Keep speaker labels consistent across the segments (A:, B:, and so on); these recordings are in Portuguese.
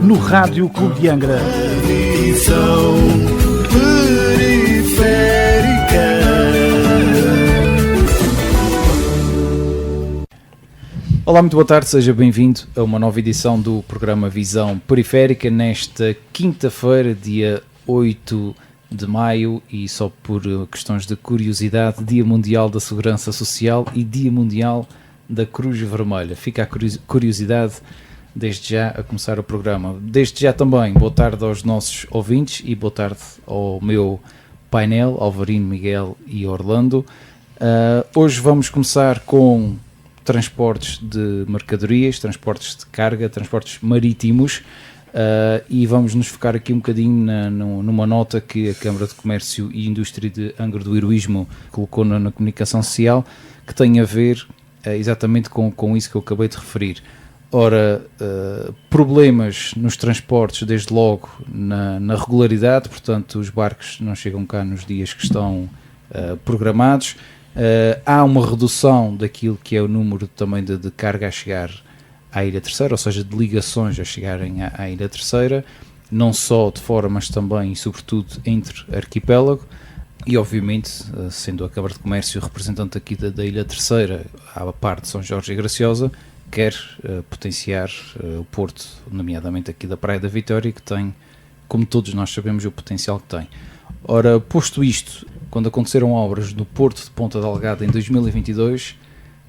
A: no Rádio Clube de Angra.
B: Visão periférica.
C: Olá, muito boa tarde, seja bem-vindo a uma nova edição do programa Visão Periférica nesta quinta-feira, dia 8 de maio, e só por questões de curiosidade, Dia Mundial da Segurança Social e Dia Mundial da Cruz Vermelha. Fica a curiosidade desde já a começar o programa. Desde já também, boa tarde aos nossos ouvintes e boa tarde ao meu painel, Alvarino, Miguel e Orlando. Hoje vamos começar com transportes de mercadorias, transportes de carga, transportes marítimos, e vamos nos focar aqui um bocadinho numa nota que a Câmara de Comércio e Indústria de Angra do Heroísmo colocou na comunicação social, que tem a ver exatamente com isso que eu acabei de referir. Ora, problemas nos transportes, desde logo na regularidade, portanto os barcos não chegam cá nos dias que estão programados. Há uma redução daquilo que é o número também de carga a chegar à Ilha Terceira, ou seja, de ligações a chegarem à Ilha Terceira, não só de fora, mas também e sobretudo entre arquipélago. E obviamente, sendo a Câmara de Comércio representante aqui da Ilha Terceira, à parte de São Jorge e Graciosa, quer potenciar o Porto, nomeadamente aqui da Praia da Vitória, que tem, como todos nós sabemos, o potencial que tem. Ora, posto isto, quando aconteceram obras no Porto de Ponta Delgada em 2022,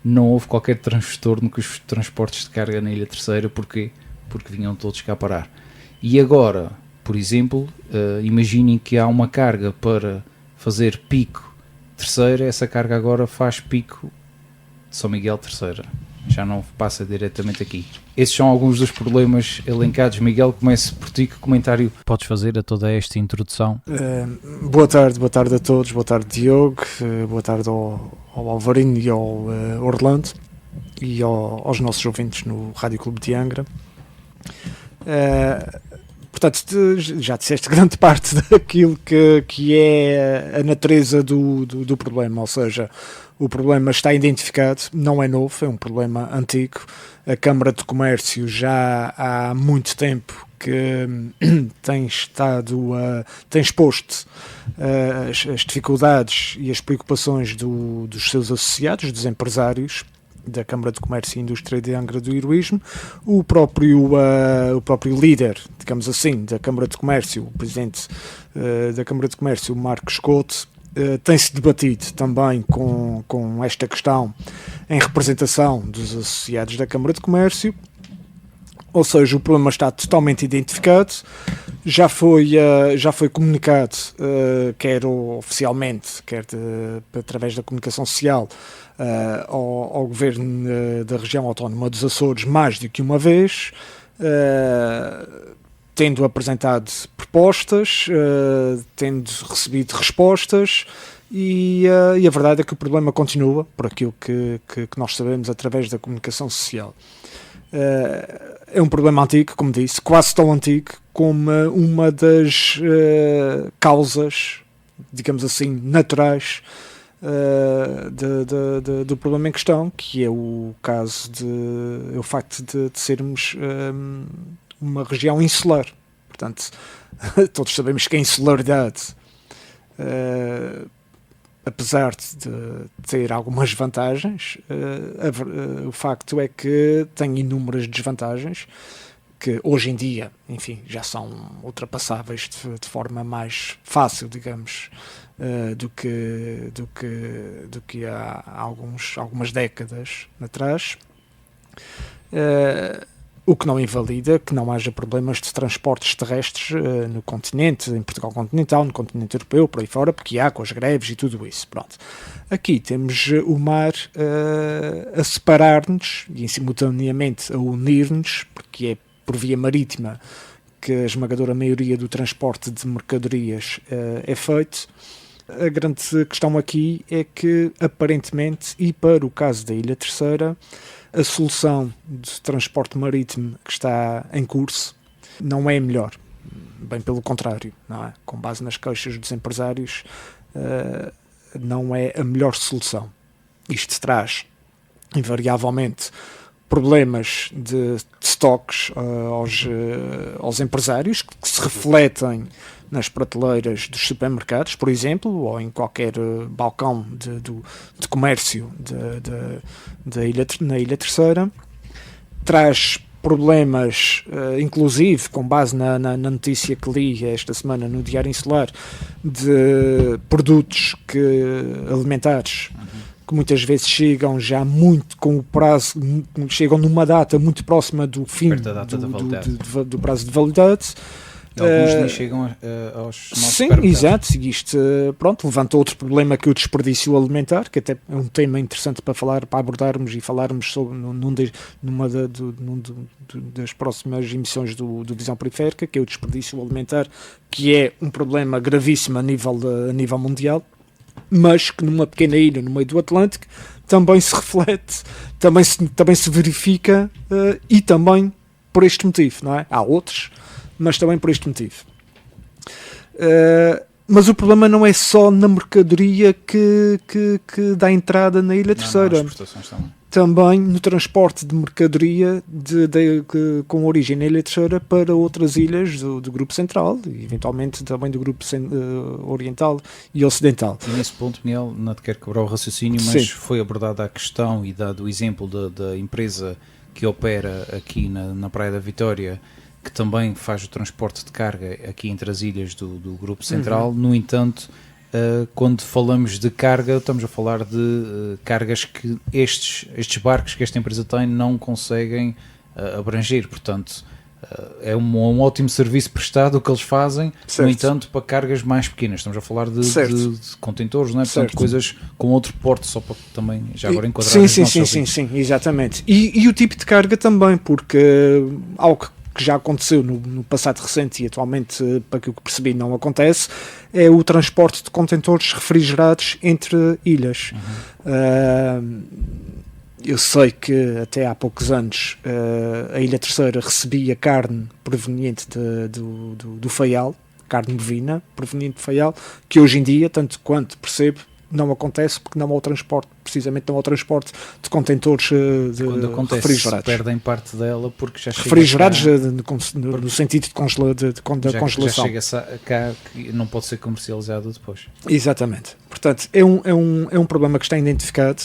C: não houve qualquer transtorno com os transportes de carga na Ilha Terceira. Porquê? Porque vinham todos cá parar. E agora, por exemplo, imaginem que há uma carga para fazer pico Terceira, essa carga agora faz pico de São Miguel Terceira. Já não passa diretamente aqui. Esses são alguns dos problemas elencados. Miguel, comece por ti. Que comentário podes fazer a toda esta introdução?
D: Boa tarde a todos. Boa tarde, Diogo. Boa tarde ao Alvarino e ao Orlando e aos nossos ouvintes no Rádio Clube de Angra. Portanto, já disseste grande parte daquilo que é a natureza do problema, ou seja, o problema está identificado, não é novo, é um problema antigo. A Câmara de Comércio já há muito tempo que tem exposto as dificuldades e as preocupações dos seus associados, dos empresários da Câmara de Comércio e Indústria de Angra do Heroísmo. O próprio líder, digamos assim, da Câmara de Comércio, o presidente da Câmara de Comércio, Marcos Couto, tem-se debatido também com esta questão em representação dos associados da Câmara de Comércio. Ou seja, o problema está totalmente identificado, já foi comunicado, quer oficialmente, quer através da comunicação social, ao Governo da região autónoma dos Açores mais do que uma vez, tendo apresentado propostas, tendo recebido respostas, e a verdade é que o problema continua, por aquilo que nós sabemos através da comunicação social. É um problema antigo, como disse, quase tão antigo como uma das causas, digamos assim, naturais do problema em questão, que é o facto de sermos uma região insular. Portanto, todos sabemos que a insularidade, apesar de ter algumas vantagens, o facto é que tem inúmeras desvantagens que hoje em dia, enfim, já são ultrapassáveis de forma mais fácil, digamos, do que há algumas décadas atrás. O que não invalida que não haja problemas de transportes terrestres no continente, em Portugal continental, no continente europeu, por aí fora, porque há com as greves e tudo isso. Pronto. Aqui temos o mar a separar-nos e simultaneamente a unir-nos, porque é por via marítima que a esmagadora maioria do transporte de mercadorias é feito. A grande questão aqui é que, aparentemente, e para o caso da Ilha Terceira, a solução de transporte marítimo que está em curso não é a melhor, bem pelo contrário, não é? Com base nas queixas dos empresários, não é a melhor solução. Isto traz, invariavelmente, problemas de estoques aos empresários, que se refletem nas prateleiras dos supermercados, por exemplo, ou em qualquer balcão de comércio na Ilha Terceira. Traz problemas, inclusive, com base na notícia que li esta semana no Diário Insular, de produtos alimentares que muitas vezes chegam já muito com o prazo, chegam numa data muito próxima do fim do prazo de validade.
C: Alguns nem chegam aos nossos
D: Sim,
C: supermercados.
D: exato. E isto, pronto, levanta outro problema, que é o desperdício alimentar, que até é um tema interessante para abordarmos e falarmos sobre numa das próximas emissões do Visão Periférica, que é o desperdício alimentar, que é um problema gravíssimo a nível mundial, mas que numa pequena ilha no meio do Atlântico também se reflete, também se verifica, e também por este motivo, não é? Há outros, mas também por este motivo. Mas o problema não é só na mercadoria que dá entrada na Ilha Terceira. Também no transporte de mercadoria com origem na Ilha Terceira para outras ilhas do Grupo Central e eventualmente também do Grupo Oriental e Ocidental.
C: E nesse ponto, Miguel, não te quero quebrar o raciocínio, mas foi abordada a questão e dado o exemplo da empresa que opera aqui na Praia da Vitória, que também faz o transporte de carga aqui entre as ilhas do Grupo Central. No entanto, quando falamos de carga, estamos a falar de cargas que estes barcos que esta empresa tem não conseguem abranger. Portanto, é um ótimo serviço prestado o que eles fazem,
D: certo.
C: No entanto, para cargas mais pequenas. Estamos a falar de contentores, não é? Portanto, coisas com outro porte, só para também já agora enquadrar.
D: Sim, exatamente. E o tipo de carga também, porque algo que já aconteceu no passado recente e atualmente, para aquilo que percebi, não acontece, é o transporte de contentores refrigerados entre ilhas. Eu sei que até há poucos anos a Ilha Terceira recebia carne proveniente do Faial, carne bovina proveniente do Faial, que hoje em dia, tanto quanto percebo, não acontece, porque não há o transporte, precisamente não há o transporte de contentores refrigerados.
C: Perdem parte dela porque já chega
D: refrigerados no sentido de congelação.
C: Já chega cá que não pode ser comercializado depois.
D: Exatamente. Portanto, é um problema que está identificado.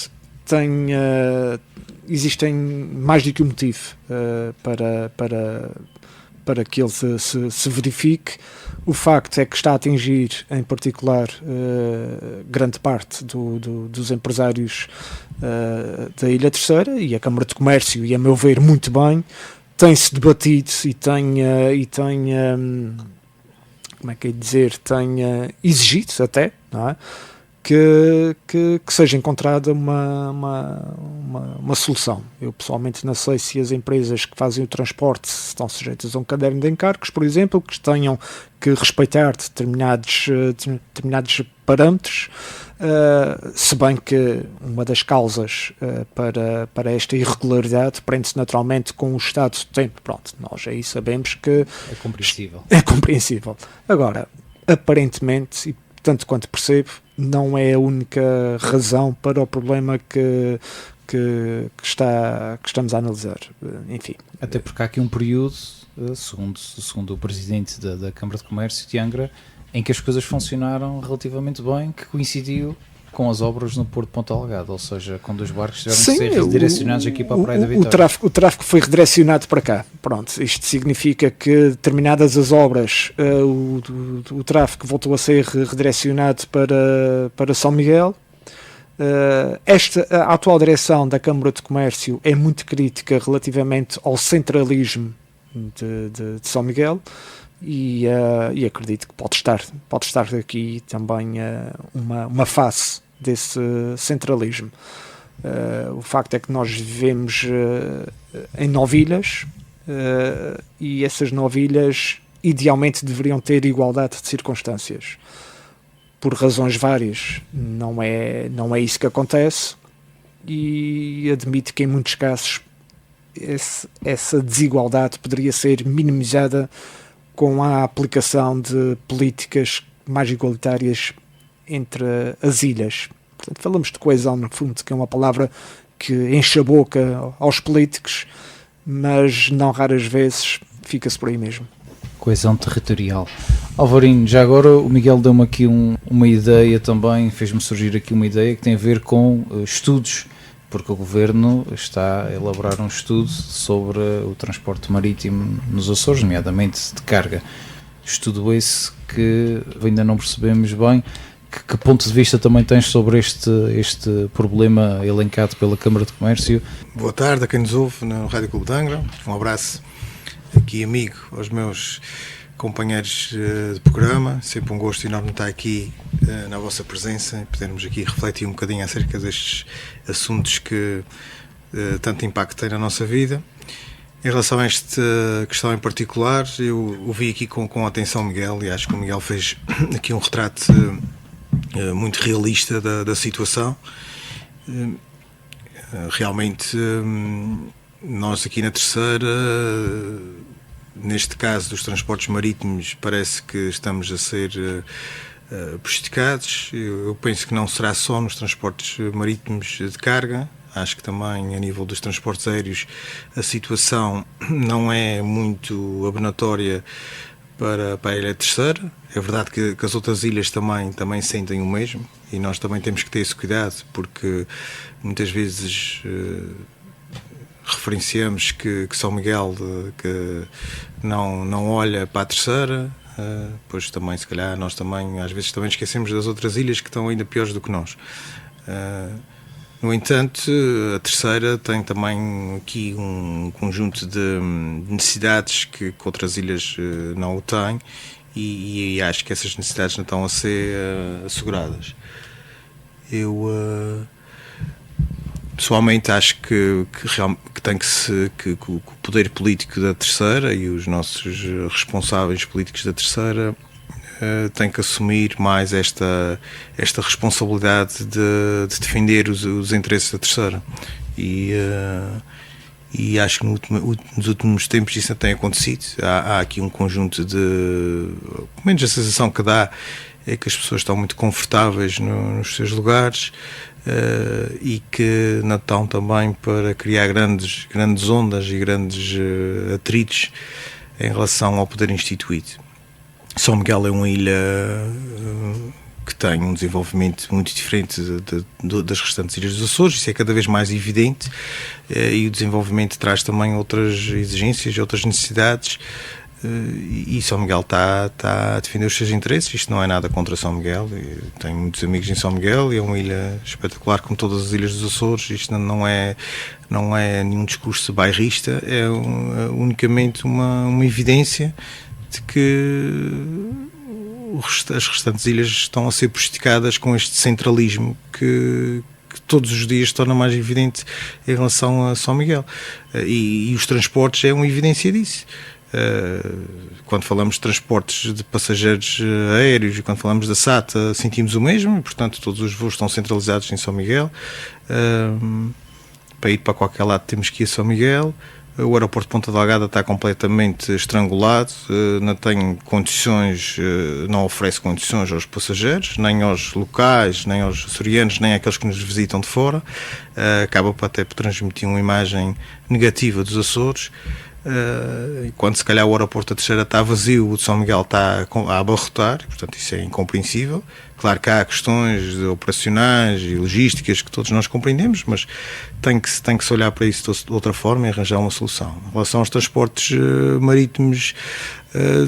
D: Existem mais do que um motivo para que ele se verifique. O facto é que está a atingir, em particular, grande parte dos empresários da Ilha Terceira, e a Câmara de Comércio, e a meu ver muito bem, tem-se debatido e tem como é que é dizer, tem exigido até, não é? Que seja encontrada uma solução. Eu pessoalmente não sei se as empresas que fazem o transporte estão sujeitas a um caderno de encargos, por exemplo, que tenham que respeitar determinados parâmetros, se bem que uma das causas para esta irregularidade prende-se naturalmente com o estado do tempo. Pronto, nós aí sabemos que é compreensível. Agora, aparentemente, e tanto quanto percebo, não é a única razão para o problema que estamos a analisar. Enfim.
C: Até porque há aqui um período, segundo o presidente da Câmara de Comércio de Angra, em que as coisas funcionaram relativamente bem, que coincidiu com as obras no Porto de Ponta Algada, ou seja, quando os barcos tiveram que ser redirecionados aqui para a Praia da Vitória.
D: O tráfego foi redirecionado para cá. Pronto, isto significa que, terminadas as obras, o tráfego voltou a ser redirecionado para São Miguel. A atual direção da Câmara de Comércio é muito crítica relativamente ao centralismo de São Miguel. E acredito que pode estar aqui também uma face desse centralismo. O facto é que nós vivemos em 9 ilhas, e essas 9 ilhas idealmente deveriam ter igualdade de circunstâncias. Por razões várias, não é isso que acontece, e admito que em muitos casos essa desigualdade poderia ser minimizada com a aplicação de políticas mais igualitárias entre as ilhas. Portanto, falamos de coesão, no fundo, que é uma palavra que enche a boca aos políticos, mas não raras vezes fica-se por aí mesmo.
C: Coesão territorial. Alvarinho, já agora o Miguel deu-me aqui uma ideia também, fez-me surgir aqui uma ideia que tem a ver com estudos, porque o Governo está a elaborar um estudo sobre o transporte marítimo nos Açores, nomeadamente de carga. Estudo esse que ainda não percebemos bem. Que ponto de vista também tens sobre este problema elencado pela Câmara de Comércio?
E: Boa tarde a quem nos ouve no Rádio Clube de Angra. Um abraço aqui, amigo, aos meus companheiros de programa. Sempre um gosto enorme estar aqui na vossa presença e podermos aqui refletir um bocadinho acerca destes assuntos que tanto impacto têm na nossa vida. Em relação a esta questão em particular, eu ouvi aqui com atenção o Miguel e acho que o Miguel fez aqui um retrato muito realista da situação. Realmente, nós aqui na Terceira, neste caso dos transportes marítimos, parece que estamos a ser prejudicados. Eu penso que não será só nos transportes marítimos de carga. Acho que também a nível dos transportes aéreos a situação não é muito abonatória para a Ilha Terceira. É verdade que as outras ilhas também sentem o mesmo e nós também temos que ter esse cuidado, porque muitas vezes referenciamos que São Miguel que não olha para a Terceira, pois também se calhar nós também às vezes também esquecemos das outras ilhas que estão ainda piores do que nós. No entanto, a Terceira tem também aqui um conjunto de necessidades que outras ilhas não o têm e acho que essas necessidades não estão a ser asseguradas. Eu pessoalmente acho que o poder político da Terceira e os nossos responsáveis políticos da Terceira tem que assumir mais esta responsabilidade de defender os interesses da Terceira e acho que nos últimos tempos isso não tem acontecido. Há aqui um conjunto de, pelo menos a sensação que dá é que as pessoas estão muito confortáveis nos seus lugares e que não estão também para criar grandes ondas e grandes atritos em relação ao poder instituído. São Miguel é uma ilha que tem um desenvolvimento muito diferente das restantes ilhas dos Açores, isso é cada vez mais evidente, e o desenvolvimento traz também outras exigências, outras necessidades, e São Miguel está a defender os seus interesses. Isto não é nada contra São Miguel, eu tenho muitos amigos em São Miguel e é uma ilha espetacular como todas as ilhas dos Açores. Isto não é nenhum discurso bairrista, é unicamente uma evidência de que as restantes ilhas estão a ser prejudicadas com este centralismo que todos os dias se torna mais evidente em relação a São Miguel. E os transportes é uma evidência disso. Quando falamos de transportes de passageiros aéreos e quando falamos da SATA sentimos o mesmo, e, portanto todos os voos estão centralizados em São Miguel. Para ir para qualquer lado temos que ir a São Miguel. O aeroporto de Ponta Delgada está completamente estrangulado, não tem condições, não oferece condições aos passageiros, nem aos locais, nem aos açorianos, nem àqueles que nos visitam de fora. Acaba até por transmitir uma imagem negativa dos Açores. Quando se calhar o aeroporto da Terceira está vazio, o de São Miguel está a abarrotar, portanto isso é incompreensível. Claro que há questões operacionais e logísticas que todos nós compreendemos, mas tem que se olhar para isso de outra forma e arranjar uma solução. Em relação aos transportes marítimos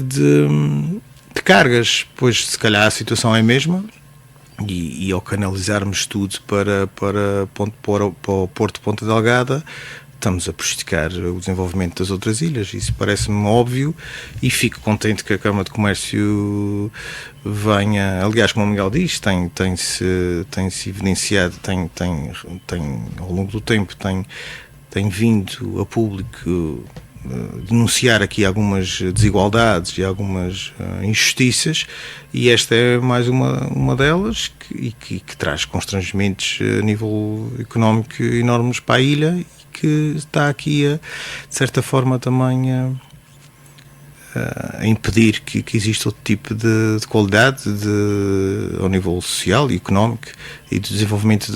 E: de cargas, pois se calhar a situação é a mesma, e ao canalizarmos tudo para o Porto de Ponta Delgada, estamos a prejudicar o desenvolvimento das outras ilhas. Isso parece-me óbvio e fico contente que a Câmara de Comércio venha, aliás, como o Miguel diz, tem-se evidenciado, tem ao longo do tempo tem vindo a público denunciar aqui algumas desigualdades e algumas injustiças, e esta é mais uma delas que traz constrangimentos a nível económico enormes para a ilha, que está aqui de certa forma também a impedir que exista outro tipo de qualidade ao nível social e económico e de desenvolvimento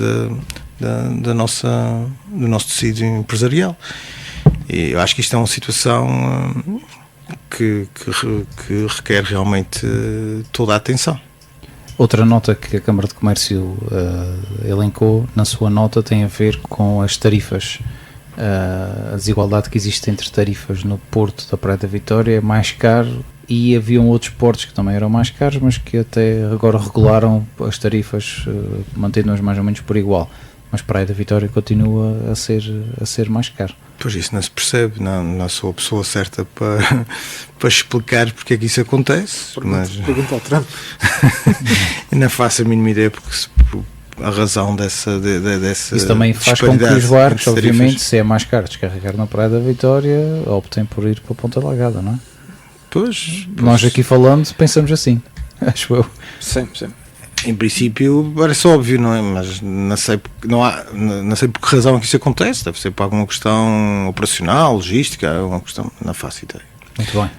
E: do nosso tecido empresarial. E eu acho que isto é uma situação que requer realmente toda a atenção.
C: Outra nota que a Câmara de Comércio elencou na sua nota tem a ver com as tarifas. A desigualdade que existe entre tarifas no Porto da Praia da Vitória é mais caro, e haviam outros portos que também eram mais caros, mas que até agora regularam as tarifas, mantendo-as mais ou menos por igual. Mas Praia da Vitória continua a ser mais caro.
E: Pois isso não se percebe, não sou a pessoa certa para explicar porque é que isso acontece.
D: Pergunta ao Trump.
E: Não faço a mínima ideia, porque a razão dessa
C: isso também faz com que os barcos, obviamente, se é mais caro descarregar na Praia da Vitória, optem por ir para a Ponta Lagada, não é?
E: Pois.
C: Nós aqui falando pensamos assim, acho eu.
D: Sim.
E: Em princípio parece óbvio, não é? Mas não sei por que razão é que isso acontece. Deve ser por alguma questão operacional, logística, alguma questão, não faço ideia.
C: Muito bem.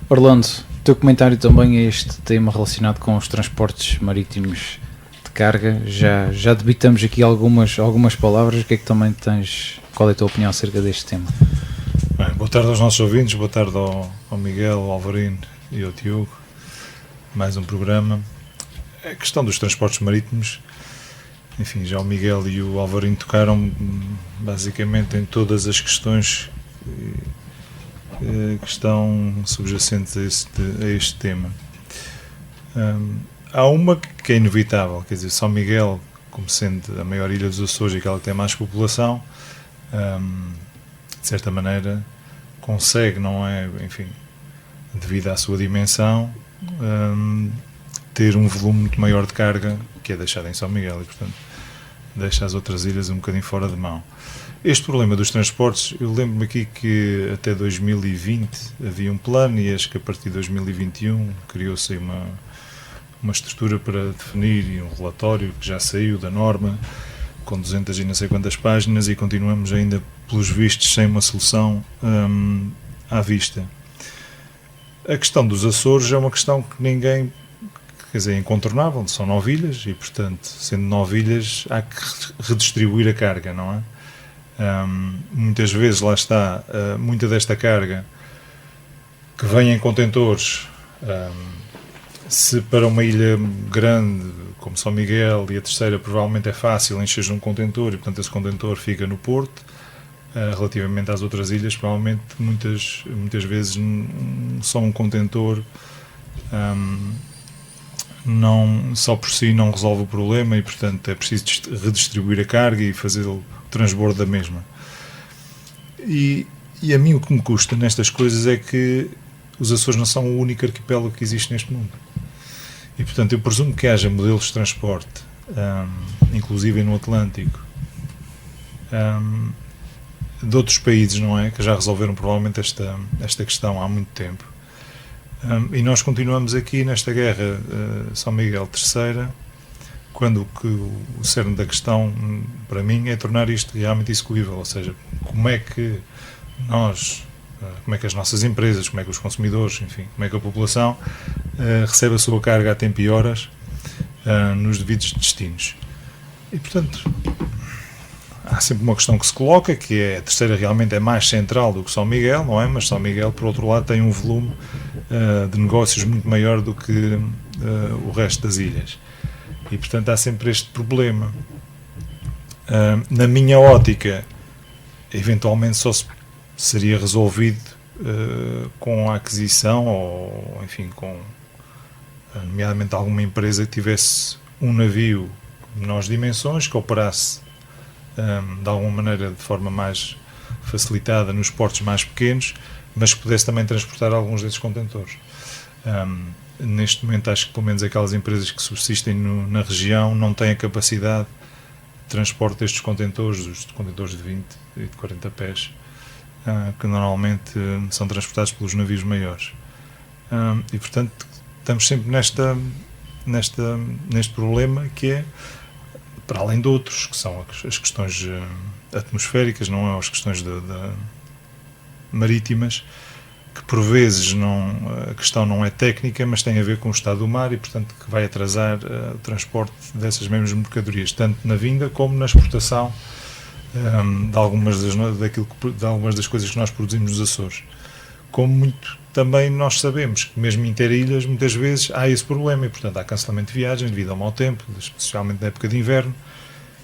C: Orlando, o teu comentário também a este tema relacionado com os transportes marítimos de carga. Já debitamos aqui algumas palavras. O que é que também tens? Qual é a tua opinião acerca deste tema?
F: Bem, boa tarde aos nossos ouvintes, boa tarde ao Miguel, ao Alvarino e ao Diogo. Mais um programa. A questão dos transportes marítimos, enfim, já o Miguel e o Alvarino tocaram basicamente em todas as questões que estão subjacentes a este tema. Há uma que é inevitável, quer dizer, São Miguel, como sendo a maior ilha dos Açores e aquela que tem mais população, de certa maneira consegue, não é, enfim, devido à sua dimensão, ter um volume muito maior de carga que é deixado em São Miguel e, portanto, deixa as outras ilhas um bocadinho fora de mão. Este problema dos transportes, eu lembro-me aqui que até 2020 havia um plano, e acho que a partir de 2021 criou-se uma estrutura para definir um relatório que já saiu da norma, com 200 e não sei quantas páginas, e continuamos ainda, pelos vistos, sem uma solução à vista. A questão dos Açores é uma questão que ninguém, quer dizer, é incontornável, são 9 ilhas e, portanto, sendo 9 ilhas, há que redistribuir a carga, não é? Muitas vezes, lá está, muita desta carga que vem em contentores, se para uma ilha grande como São Miguel e a terceira provavelmente é fácil encher um contentor e, portanto, esse contentor fica no porto, relativamente às outras ilhas, provavelmente muitas vezes só um contentor não, só por si não resolve o problema e, portanto, é preciso redistribuir a carga e fazer o transbordo da mesma. E a mim o que me custa nestas coisas é que os Açores não são o único arquipélago que existe neste mundo. E, portanto, eu presumo que haja modelos de transporte, inclusive no Atlântico, de outros países, não é? Que já resolveram provavelmente esta questão há muito tempo. E nós continuamos aqui nesta guerra São Miguel III, quando o cerne da questão, para mim, é tornar isto realmente execuível, ou seja, como é que as nossas empresas, como é que os consumidores, enfim, como é que a população recebe a sua carga a tempo e horas nos devidos destinos. E, portanto, há sempre uma questão que se coloca, que é a terceira realmente é mais central do que São Miguel, não é? Mas São Miguel, por outro lado, tem um volume de negócios muito maior do que o resto das ilhas. E, portanto, há sempre este problema. Na minha ótica, eventualmente só seria resolvido com a aquisição ou, enfim, com, nomeadamente, alguma empresa que tivesse um navio de menores dimensões, que operasse de alguma maneira de forma mais facilitada nos portos mais pequenos, mas que pudesse também transportar alguns desses contentores. Neste momento, acho que pelo menos aquelas empresas que subsistem na região não têm a capacidade de transporte destes contentores, os contentores de 20 e de 40 pés, que normalmente são transportados pelos navios maiores. E, portanto, estamos sempre neste problema que é, para além de outros, que são as questões atmosféricas, não é? As questões marítimas, que por vezes a questão não é técnica, mas tem a ver com o estado do mar e, portanto, que vai atrasar o transporte dessas mesmas mercadorias, tanto na vinda como na exportação de algumas das coisas que nós produzimos nos Açores. Como muito também nós sabemos que mesmo em interilhas muitas vezes há esse problema e, portanto, há cancelamento de viagens devido ao mau tempo, especialmente na época de inverno.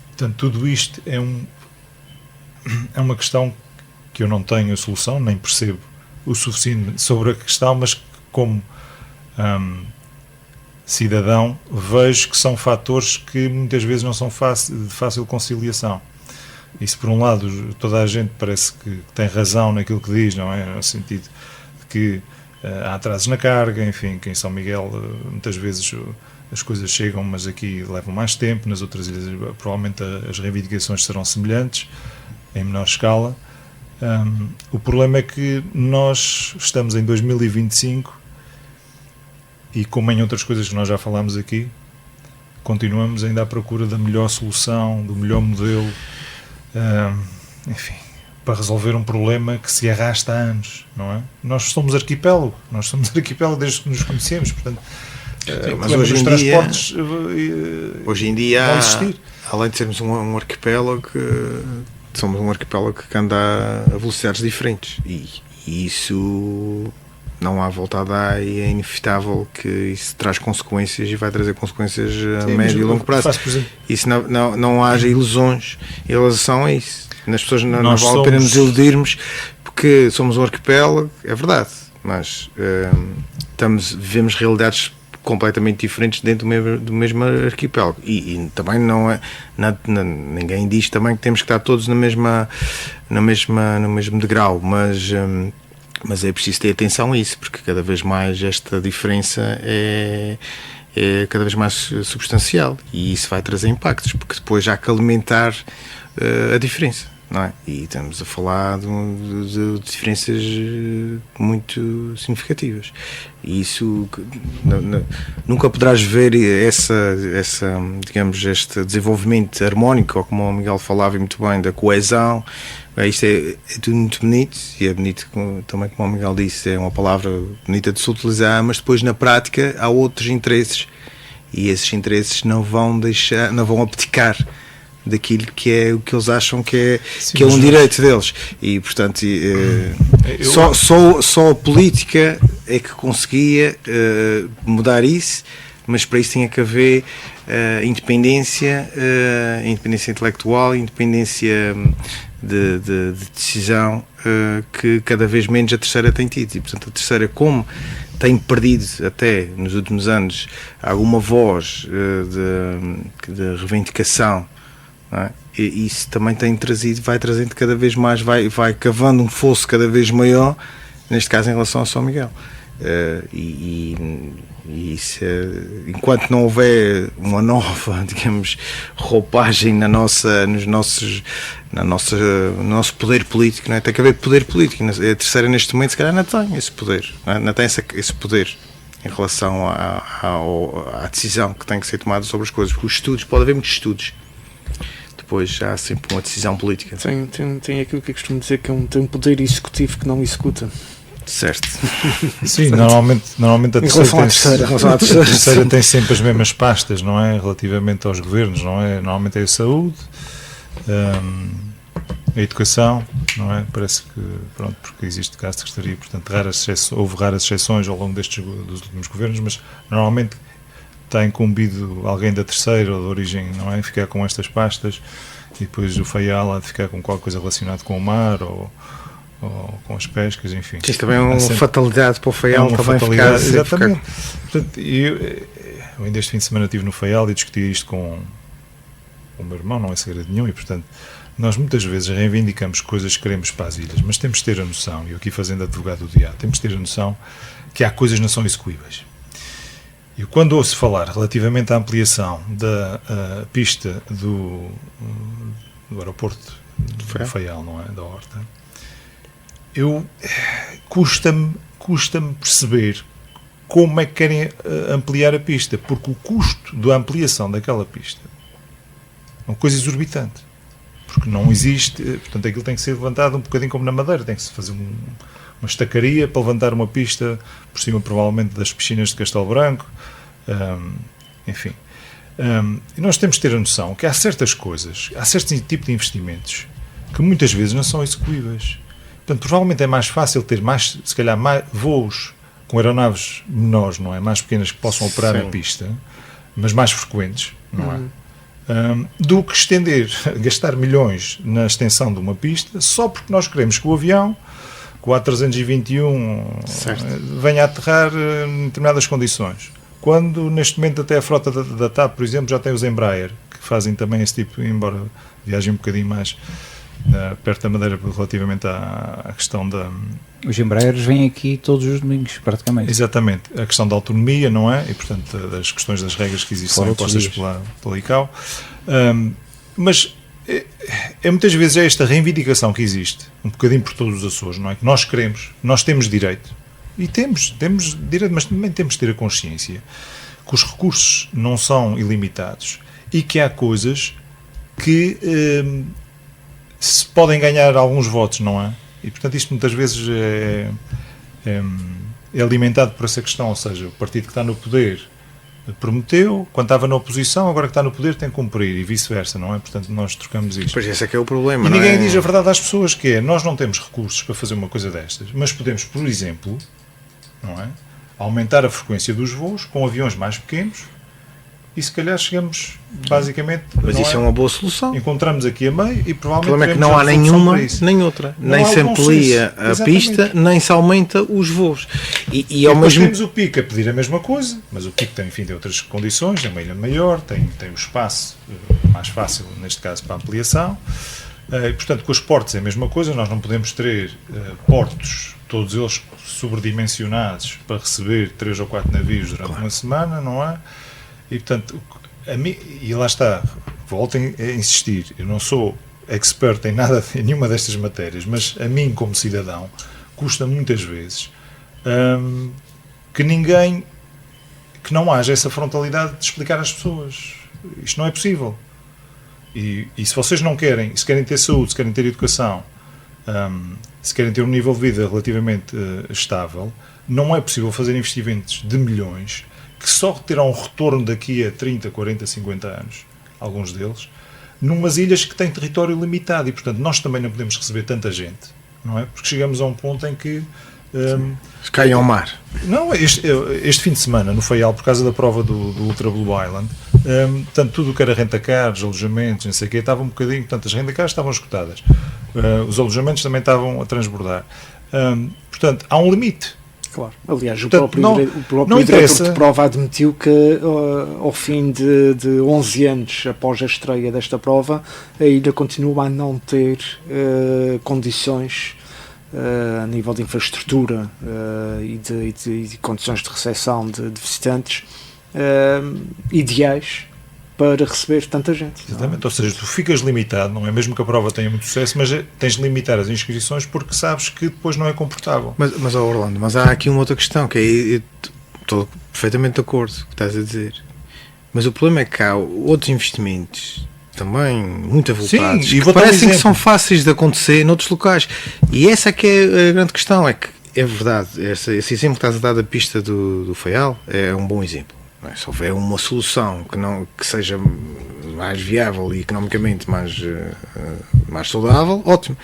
F: Portanto, tudo isto é uma questão que eu não tenho a solução, nem percebo o suficiente sobre a questão, mas como cidadão vejo que são fatores que muitas vezes não são de fácil conciliação. E se por um lado toda a gente parece que tem razão naquilo que diz, não é? No sentido de que há atrasos na carga, enfim, que em São Miguel muitas vezes as coisas chegam, mas aqui levam mais tempo, nas outras ilhas provavelmente as reivindicações serão semelhantes, em menor escala. O problema é que nós estamos em 2025 e, como em outras coisas que nós já falámos aqui, continuamos ainda à procura da melhor solução, do melhor modelo, enfim, para resolver um problema que se arrasta há anos, não é? Nós somos arquipélago desde que nos conhecemos, portanto,
E: mas hoje em dia,
F: vai existir.
E: além de sermos um arquipélago, somos um arquipélago que anda a velocidades diferentes e isso não há volta a dar e é inevitável que isso traz consequências e vai trazer consequências a médio e longo prazo. Isso não haja ilusões em relação a isso. Nas pessoas não vale a pena nos iludirmos porque somos um arquipélago, é verdade, mas vivemos realidades completamente diferentes dentro do mesmo arquipélago e também não é ninguém diz também que temos que estar todos no mesmo degrau, mas é preciso ter atenção a isso, porque cada vez mais esta diferença é cada vez mais substancial e isso vai trazer impactos, porque depois há que alimentar a diferença, não é? E estamos a falar de diferenças muito significativas e isso nunca poderás ver digamos, este desenvolvimento harmónico, ou como o Miguel falava muito bem, da coesão. Isto é tudo muito bonito e é bonito também, como o Miguel disse, é uma palavra bonita de se utilizar, mas depois na prática há outros interesses e esses interesses não vão abdicar daquilo que é o que eles acham que é um direito deles e portanto só a política é que conseguia mudar isso, mas para isso tinha que haver independência intelectual, independência de decisão que cada vez menos a terceira tem tido e portanto a terceira, como tem perdido até nos últimos anos alguma voz de reivindicação, não é? E isso também vai trazendo cada vez mais, vai cavando um fosso cada vez maior, neste caso em relação ao São Miguel. E isso, enquanto não houver uma nova, digamos, roupagem no nosso poder político, não é? Tem que haver poder político. A terceira neste momento se calhar não tem esse poder, não tem esse poder em relação à decisão que tem que ser tomada sobre as coisas, porque os estudos, pode haver muitos estudos, depois há sempre uma decisão política.
D: Tem aquilo que eu costumo dizer, que tem um poder executivo que não executa.
E: Certo.
F: Sim, normalmente a terceira tem sempre as mesmas pastas, não é? Relativamente aos governos, não é? Normalmente é a saúde, a educação, não é? Parece que, pronto, porque existe cá a secretaria, portanto, houve raras exceções ao longo dos últimos governos, mas normalmente está incumbido alguém da terceira ou da origem, não é? Ficar com estas pastas e depois o FEIAL há de ficar com qualquer coisa relacionada com o mar ou com as pescas, enfim.
E: Isto também é uma fatalidade para o FEIAL, também ficar.
F: Exatamente. Portanto, eu ainda este fim de semana estive no FEIAL e discuti isto com o meu irmão, não é segredo nenhum, e portanto nós muitas vezes reivindicamos coisas que queremos para as ilhas, mas temos de ter a noção, e eu aqui fazendo advogado do diabo, temos de ter a noção que há coisas que não são execuíveis. E quando ouço falar relativamente à ampliação da pista do aeroporto do FEIAL, não é? Da Horta, custa-me perceber como é que querem ampliar a pista, porque o custo da ampliação daquela pista é uma coisa exorbitante, porque não existe, portanto aquilo tem que ser levantado um bocadinho como na Madeira, tem que se fazer estacaria para levantar uma pista por cima, provavelmente, das piscinas de Castelo Branco. Enfim. E nós temos de ter a noção que há certas coisas, há certos tipos de investimentos que muitas vezes não são execuíveis. Portanto, provavelmente é mais fácil ter mais, se calhar, mais voos com aeronaves menores, não é? Mais pequenas que possam operar na pista, mas mais frequentes, não é? Do que gastar milhões na extensão de uma pista só porque nós queremos que o avião, com o A321, venha a aterrar em determinadas condições. Quando, neste momento, até a frota da TAP, por exemplo, já tem os Embraer, que fazem também esse tipo, embora viajem um bocadinho mais perto da Madeira relativamente à questão da...
C: Os Embraers vêm aqui todos os domingos, praticamente.
F: Exatamente. A questão da autonomia, não é? E, portanto, das questões das regras que existem são impostas pela ICAO. Mas muitas vezes é esta reivindicação que existe, um bocadinho por todos os Açores, não é? Que nós queremos, nós temos direito. E temos direito, mas também temos de ter a consciência que os recursos não são ilimitados e que há coisas que se podem ganhar alguns votos, não é? E, portanto, isto muitas vezes é alimentado por essa questão, ou seja, o partido que está no poder prometeu, quando estava na oposição, agora que está no poder tem que cumprir, e vice-versa, não é? Portanto, nós trocamos isto.
E: Pois esse é que é o problema,
F: e
E: não
F: ninguém
E: é?
F: diz a verdade às pessoas, que é, nós não temos recursos para fazer uma coisa destas, mas podemos, por exemplo, não é? Aumentar a frequência dos voos com aviões mais pequenos e se calhar chegamos basicamente...
E: Mas isso é uma boa solução.
F: Encontramos aqui a meio e provavelmente...
E: O problema é que não há nenhuma nem outra. Nem se amplia a pista, nem se aumenta os voos. E ao mesmo...
F: temos o PIC a pedir a mesma coisa, mas o PIC tem, enfim, tem outras condições, é uma ilha maior, tem o espaço mais fácil, neste caso, para a ampliação. E, portanto, com os portos é a mesma coisa, nós não podemos ter portos, todos eles sobredimensionados, para receber 3 ou 4 navios durante uma semana, não é? E, portanto, e lá está, voltem a insistir, eu não sou expert em nada, em nenhuma destas matérias, mas a mim, como cidadão, custa muitas vezes que não haja essa frontalidade de explicar às pessoas. Isto não é possível. E se vocês não querem, se querem ter saúde, se querem ter educação, se querem ter um nível de vida relativamente estável, não é possível fazer investimentos de milhões que só terão um retorno daqui a 30, 40, 50 anos, alguns deles, numas ilhas que têm território limitado e, portanto, nós também não podemos receber tanta gente, não é? Porque chegamos a um ponto em que...
E: cai ao mar.
F: Não, este fim de semana, no Faial, por causa da prova do Ultra Blue Island, portanto, tudo o que era renta-cars, alojamentos, não sei o quê, estava um bocadinho, portanto, as renta-cars estavam esgotadas. Os alojamentos também estavam a transbordar. Portanto, há um limite.
D: Claro. Aliás,
F: Portanto,
D: o próprio diretor de prova admitiu que ao fim de 11 anos após a estreia desta prova, a ilha continua a não ter condições a nível de infraestrutura e de condições de recepção de visitantes ideais para receber tanta gente.
F: Exatamente, ou seja, tu ficas limitado, não é mesmo que a prova tenha muito sucesso, mas tens de limitar as inscrições porque sabes que depois não é comportável.
E: Mas Orlando, mas há aqui uma outra questão, que eu estou perfeitamente de acordo com o que estás a dizer, mas o problema é que há outros investimentos também muito avultados, que parecem que são fáceis de acontecer noutros locais, e essa é que é a grande questão, é que é verdade, esse exemplo que estás a dar da pista do Faial é um bom exemplo. Se houver uma solução que seja mais viável e economicamente mais saudável, ótimo.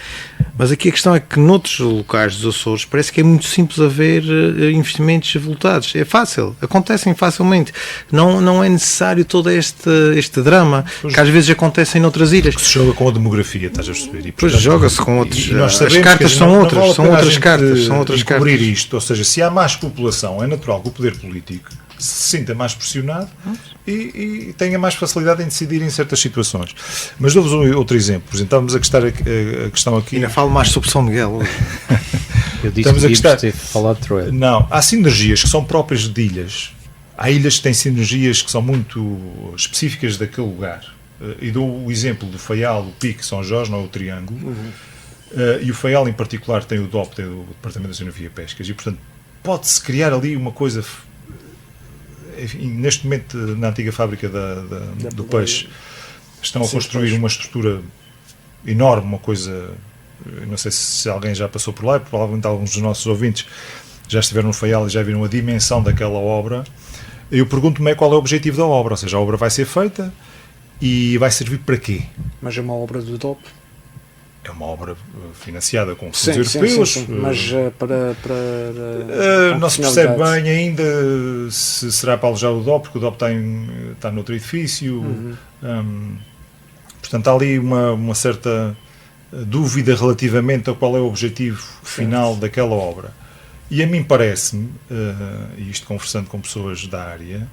E: Mas aqui a questão é que noutros locais dos Açores parece que é muito simples haver investimentos avultados. É fácil, acontecem facilmente. Não é necessário todo este drama que às vezes acontece em outras ilhas.
F: Que se joga com a demografia, estás a perceber? E,
E: pois joga-se com outros. As cartas são outras, são outras cartas.
F: Isto, ou seja, se há mais população, é natural que o poder político se sinta mais pressionado e tenha mais facilidade em decidir em certas situações. Mas dou-vos outro exemplo. Por exemplo, estávamos a questão aqui...
E: Ainda falo mais sobre São Miguel hoje.
C: Eu disse que devíamos ter falado de Troel.
F: Não, há sinergias que são próprias de ilhas. Há ilhas que têm sinergias que são muito específicas daquele lugar. E dou o exemplo do Faial, o Pique, São Jorge, não é o Triângulo. E o Faial, em particular, tem o DOP, tem o Departamento da Oceanografia e Pescas. E, portanto, pode-se criar ali uma coisa... Enfim, neste momento, na antiga fábrica do peixe, estão a construir uma estrutura enorme, uma coisa eu não sei se alguém já passou por lá, provavelmente alguns dos nossos ouvintes já estiveram no Faial e já viram a dimensão daquela obra. Eu pergunto-me qual é o objetivo da obra, ou seja, a obra vai ser feita e vai servir para quê?
D: Mas é uma obra do DOP?
F: É uma obra financiada com fundos
D: Sim,
F: europeus.
D: sim, mas para
F: não se percebe bem ainda se será para alojar o DOP, porque o DOP está noutro edifício. Portanto, há ali uma certa dúvida relativamente a qual é o objetivo final daquela obra. E a mim parece-me, e isto conversando com pessoas da área,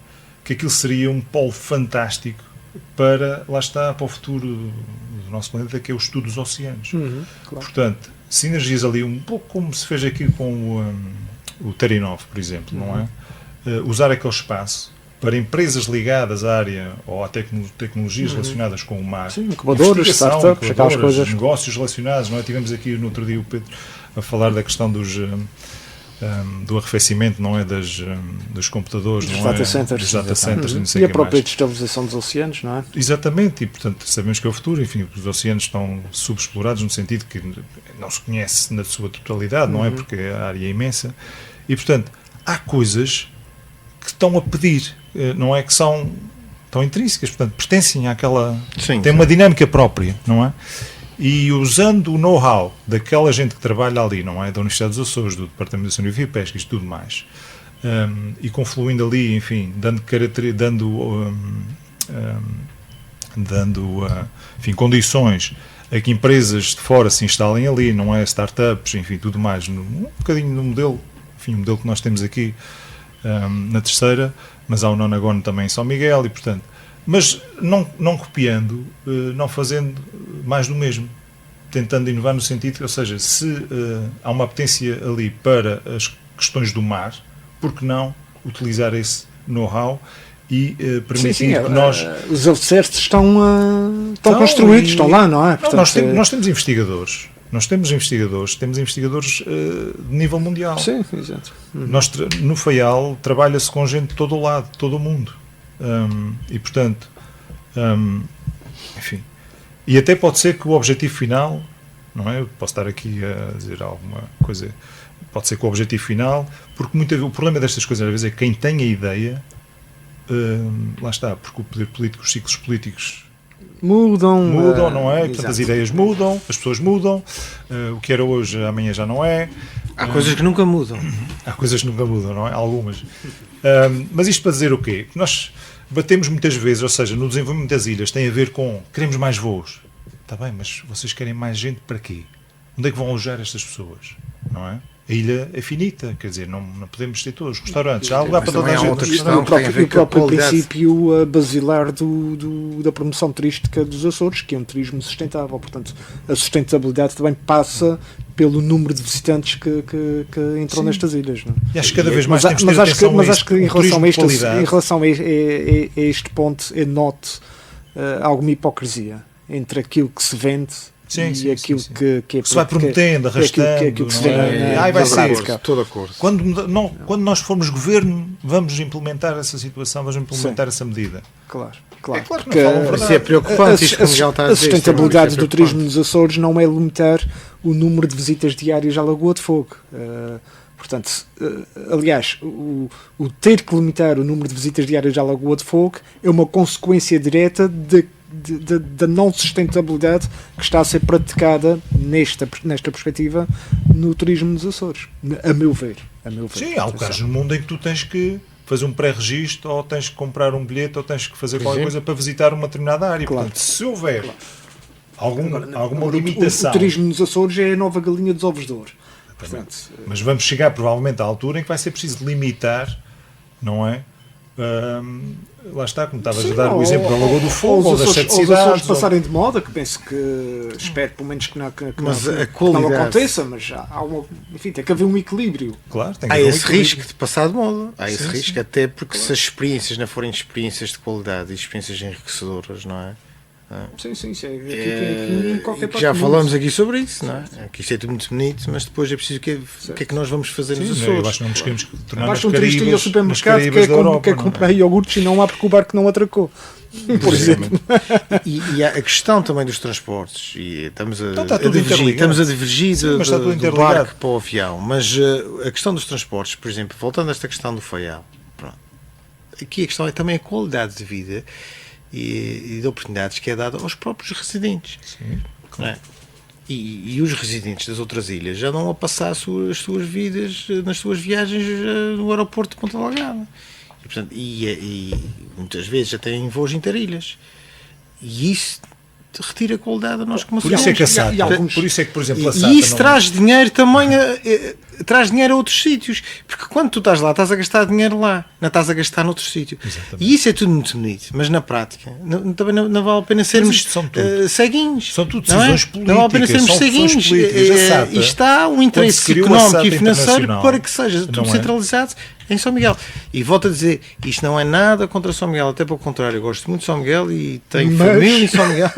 F: que aquilo seria um polo fantástico para, lá está, para o futuro do nosso planeta, que é o estudo dos oceanos.
D: Claro.
F: Portanto, sinergias ali um pouco como se fez aqui com o Terinov, por exemplo, não é? Usar aquele espaço para empresas ligadas à área ou a tecnologias relacionadas com o mar,
D: incubadoras, startups, aquelas coisas,
F: negócios relacionados, não é? Tivemos aqui no outro dia o Pedro a falar da questão do arrefecimento, não é, dos computadores,
D: dos
F: não
D: data
F: é?
D: centers,
F: Dos data centers, não sei
D: e
F: o
D: a
F: que
D: própria
F: mais.
D: destabilização dos oceanos, não é?
F: Exatamente, e portanto sabemos que é o futuro, enfim, os oceanos estão subexplorados no sentido que não se conhece na sua totalidade, não é, porque a área é imensa, e portanto há coisas que estão a pedir, não é, que são tão intrínsecas, portanto pertencem àquela, têm uma dinâmica própria, não é? E usando o know-how daquela gente que trabalha ali, não é? Da Universidade dos Açores, do Departamento de Oceanografia e Pesca e tudo mais, e confluindo ali, enfim, enfim, condições a que empresas de fora se instalem ali, não é? Startups, enfim, tudo mais, um bocadinho no modelo, enfim, o modelo que nós temos aqui na Terceira, mas há o Nonagono também em São Miguel, e portanto, mas não copiando, não fazendo mais do mesmo, tentando inovar no sentido, ou seja, se há uma apetência ali para as questões do mar, por que não utilizar esse know-how e permitir que nós...
D: Os alicerces estão construídos, estão lá, não é?
F: Portanto, nós temos investigadores. Temos investigadores de nível mundial.
D: Sim, exato.
F: Nós, no Faial, trabalha-se com gente de todo o lado, de todo o mundo. E, portanto, enfim. E até pode ser que o objetivo final, não é? Eu posso estar aqui a dizer alguma coisa, pode ser que o objetivo final, porque o problema destas coisas às vezes é que quem tem a ideia, lá está, porque o poder político, os ciclos políticos mudam, não é? Portanto, as ideias mudam, as pessoas mudam, o que era hoje, amanhã já não é.
E: Há coisas que nunca mudam.
F: Há coisas que nunca mudam, não é? Algumas. Mas isto para dizer o quê? Nós batemos muitas vezes, ou seja, no desenvolvimento das ilhas tem a ver com queremos mais voos. Está bem, mas vocês querem mais gente para quê? Onde é que vão alojar estas pessoas? Não é? A ilha é finita, quer dizer, não podemos ter todos os restaurantes, há lugar para toda a gente.
D: O próprio princípio basilar da promoção turística dos Açores, que é um turismo sustentável, portanto a sustentabilidade também passa pelo número de visitantes que entram nestas ilhas. Não?
F: E acho que cada vez mais temos de ter atenção
D: mas acho que em
F: turismo
D: relação a este ponto eu noto alguma hipocrisia entre aquilo que se vende e aquilo que é...
F: Se vai prometendo, arrastando,
D: que se vê
F: vai ser.
E: Estou de acordo.
F: Quando nós formos governo, vamos implementar essa situação, vamos implementar essa medida.
D: Claro.
F: É claro que não falam verdade.
E: Isso é preocupante.
D: A sustentabilidade do turismo nos Açores não é limitar o número de visitas diárias à Lagoa de Fogo. Portanto, aliás, o ter que limitar o número de visitas diárias à Lagoa de Fogo é uma consequência direta da não sustentabilidade que está a ser praticada nesta perspectiva no turismo nos Açores, a meu ver.
F: Sim, há lugares no mundo em que tu tens que fazer um pré-registro, ou tens que comprar um bilhete, ou tens que fazer qualquer coisa para visitar uma determinada área.
D: Claro.
F: Portanto, se houver alguma limitação...
D: O turismo nos Açores é a nova galinha dos ovos de ouro. Portanto,
F: mas vamos chegar provavelmente à altura em que vai ser preciso limitar, não é? Lá está, como estavas a dar o exemplo da Lagoa do Fogo, ou das 7 cidades.
D: Os Açores passarem de moda, que penso que espero pelo menos que não aconteça, mas enfim, tem que haver um equilíbrio.
F: Claro, tem que
E: há
F: haver
E: esse risco de passar de moda. Há esse risco, até porque se as experiências não forem experiências de qualidade e experiências enriquecedoras, não é? não é?
D: Sim, aqui qualquer
E: Que já
D: parte do
E: falamos
D: mundo.
E: aqui sobre isso, não é? Que isto é tudo muito bonito, mas depois é preciso o que é que nós vamos fazer nos
F: Sim,
E: Açores.
F: eu acho que não nos queremos tornar
D: Basta um turista ir ao supermercado que quer comprar iogurtes e não há porque o barco não atracou. Por exemplo.
E: E há a questão também dos transportes, e estamos a,
F: Então está
E: a
F: tudo
E: divergir,
F: interligado.
E: estamos a divergir
F: Sim, mas está tudo
E: do
F: interligado.
E: barco para o avião, mas a questão dos transportes, por exemplo, voltando a esta questão do Faial, pronto. Aqui a questão é também a qualidade de vida e de oportunidades que é dada aos próprios residentes.
F: Sim,
E: Não é? E os residentes das outras ilhas já não a passar as suas vidas nas suas viagens no aeroporto de Ponta Delgada. E, portanto, e muitas vezes já têm voos interilhas. E isso retira a qualidade a nós como
F: Por isso é que a
E: cidadãos.
F: SATA,
D: alguns-
F: por isso é que, por exemplo, a SATA
E: E isso
F: não-
E: traz dinheiro também traz dinheiro a outros sítios, porque quando tu estás lá estás a gastar dinheiro lá, não estás a gastar noutro sítio.
F: Exatamente.
E: E isso é tudo muito bonito, mas na prática também não vale a pena sermos
F: isto são tudo-
E: ceguinhos.
F: são tudo
E: não é?
F: decisões
E: Não vale a pena
F: políticas,
E: sermos
F: são decisões
E: ceguinhos.
F: políticas. A SATA,
E: E está um interesse
F: quando se criou a
E: económico
F: SATA
E: e financeiro
F: internacional,
E: para que seja tudo
F: não é?
E: centralizado em São Miguel. E volto a dizer, isto não é nada contra São Miguel, até pelo contrário, eu gosto muito de São Miguel e tenho
D: Mas-
E: família em São Miguel.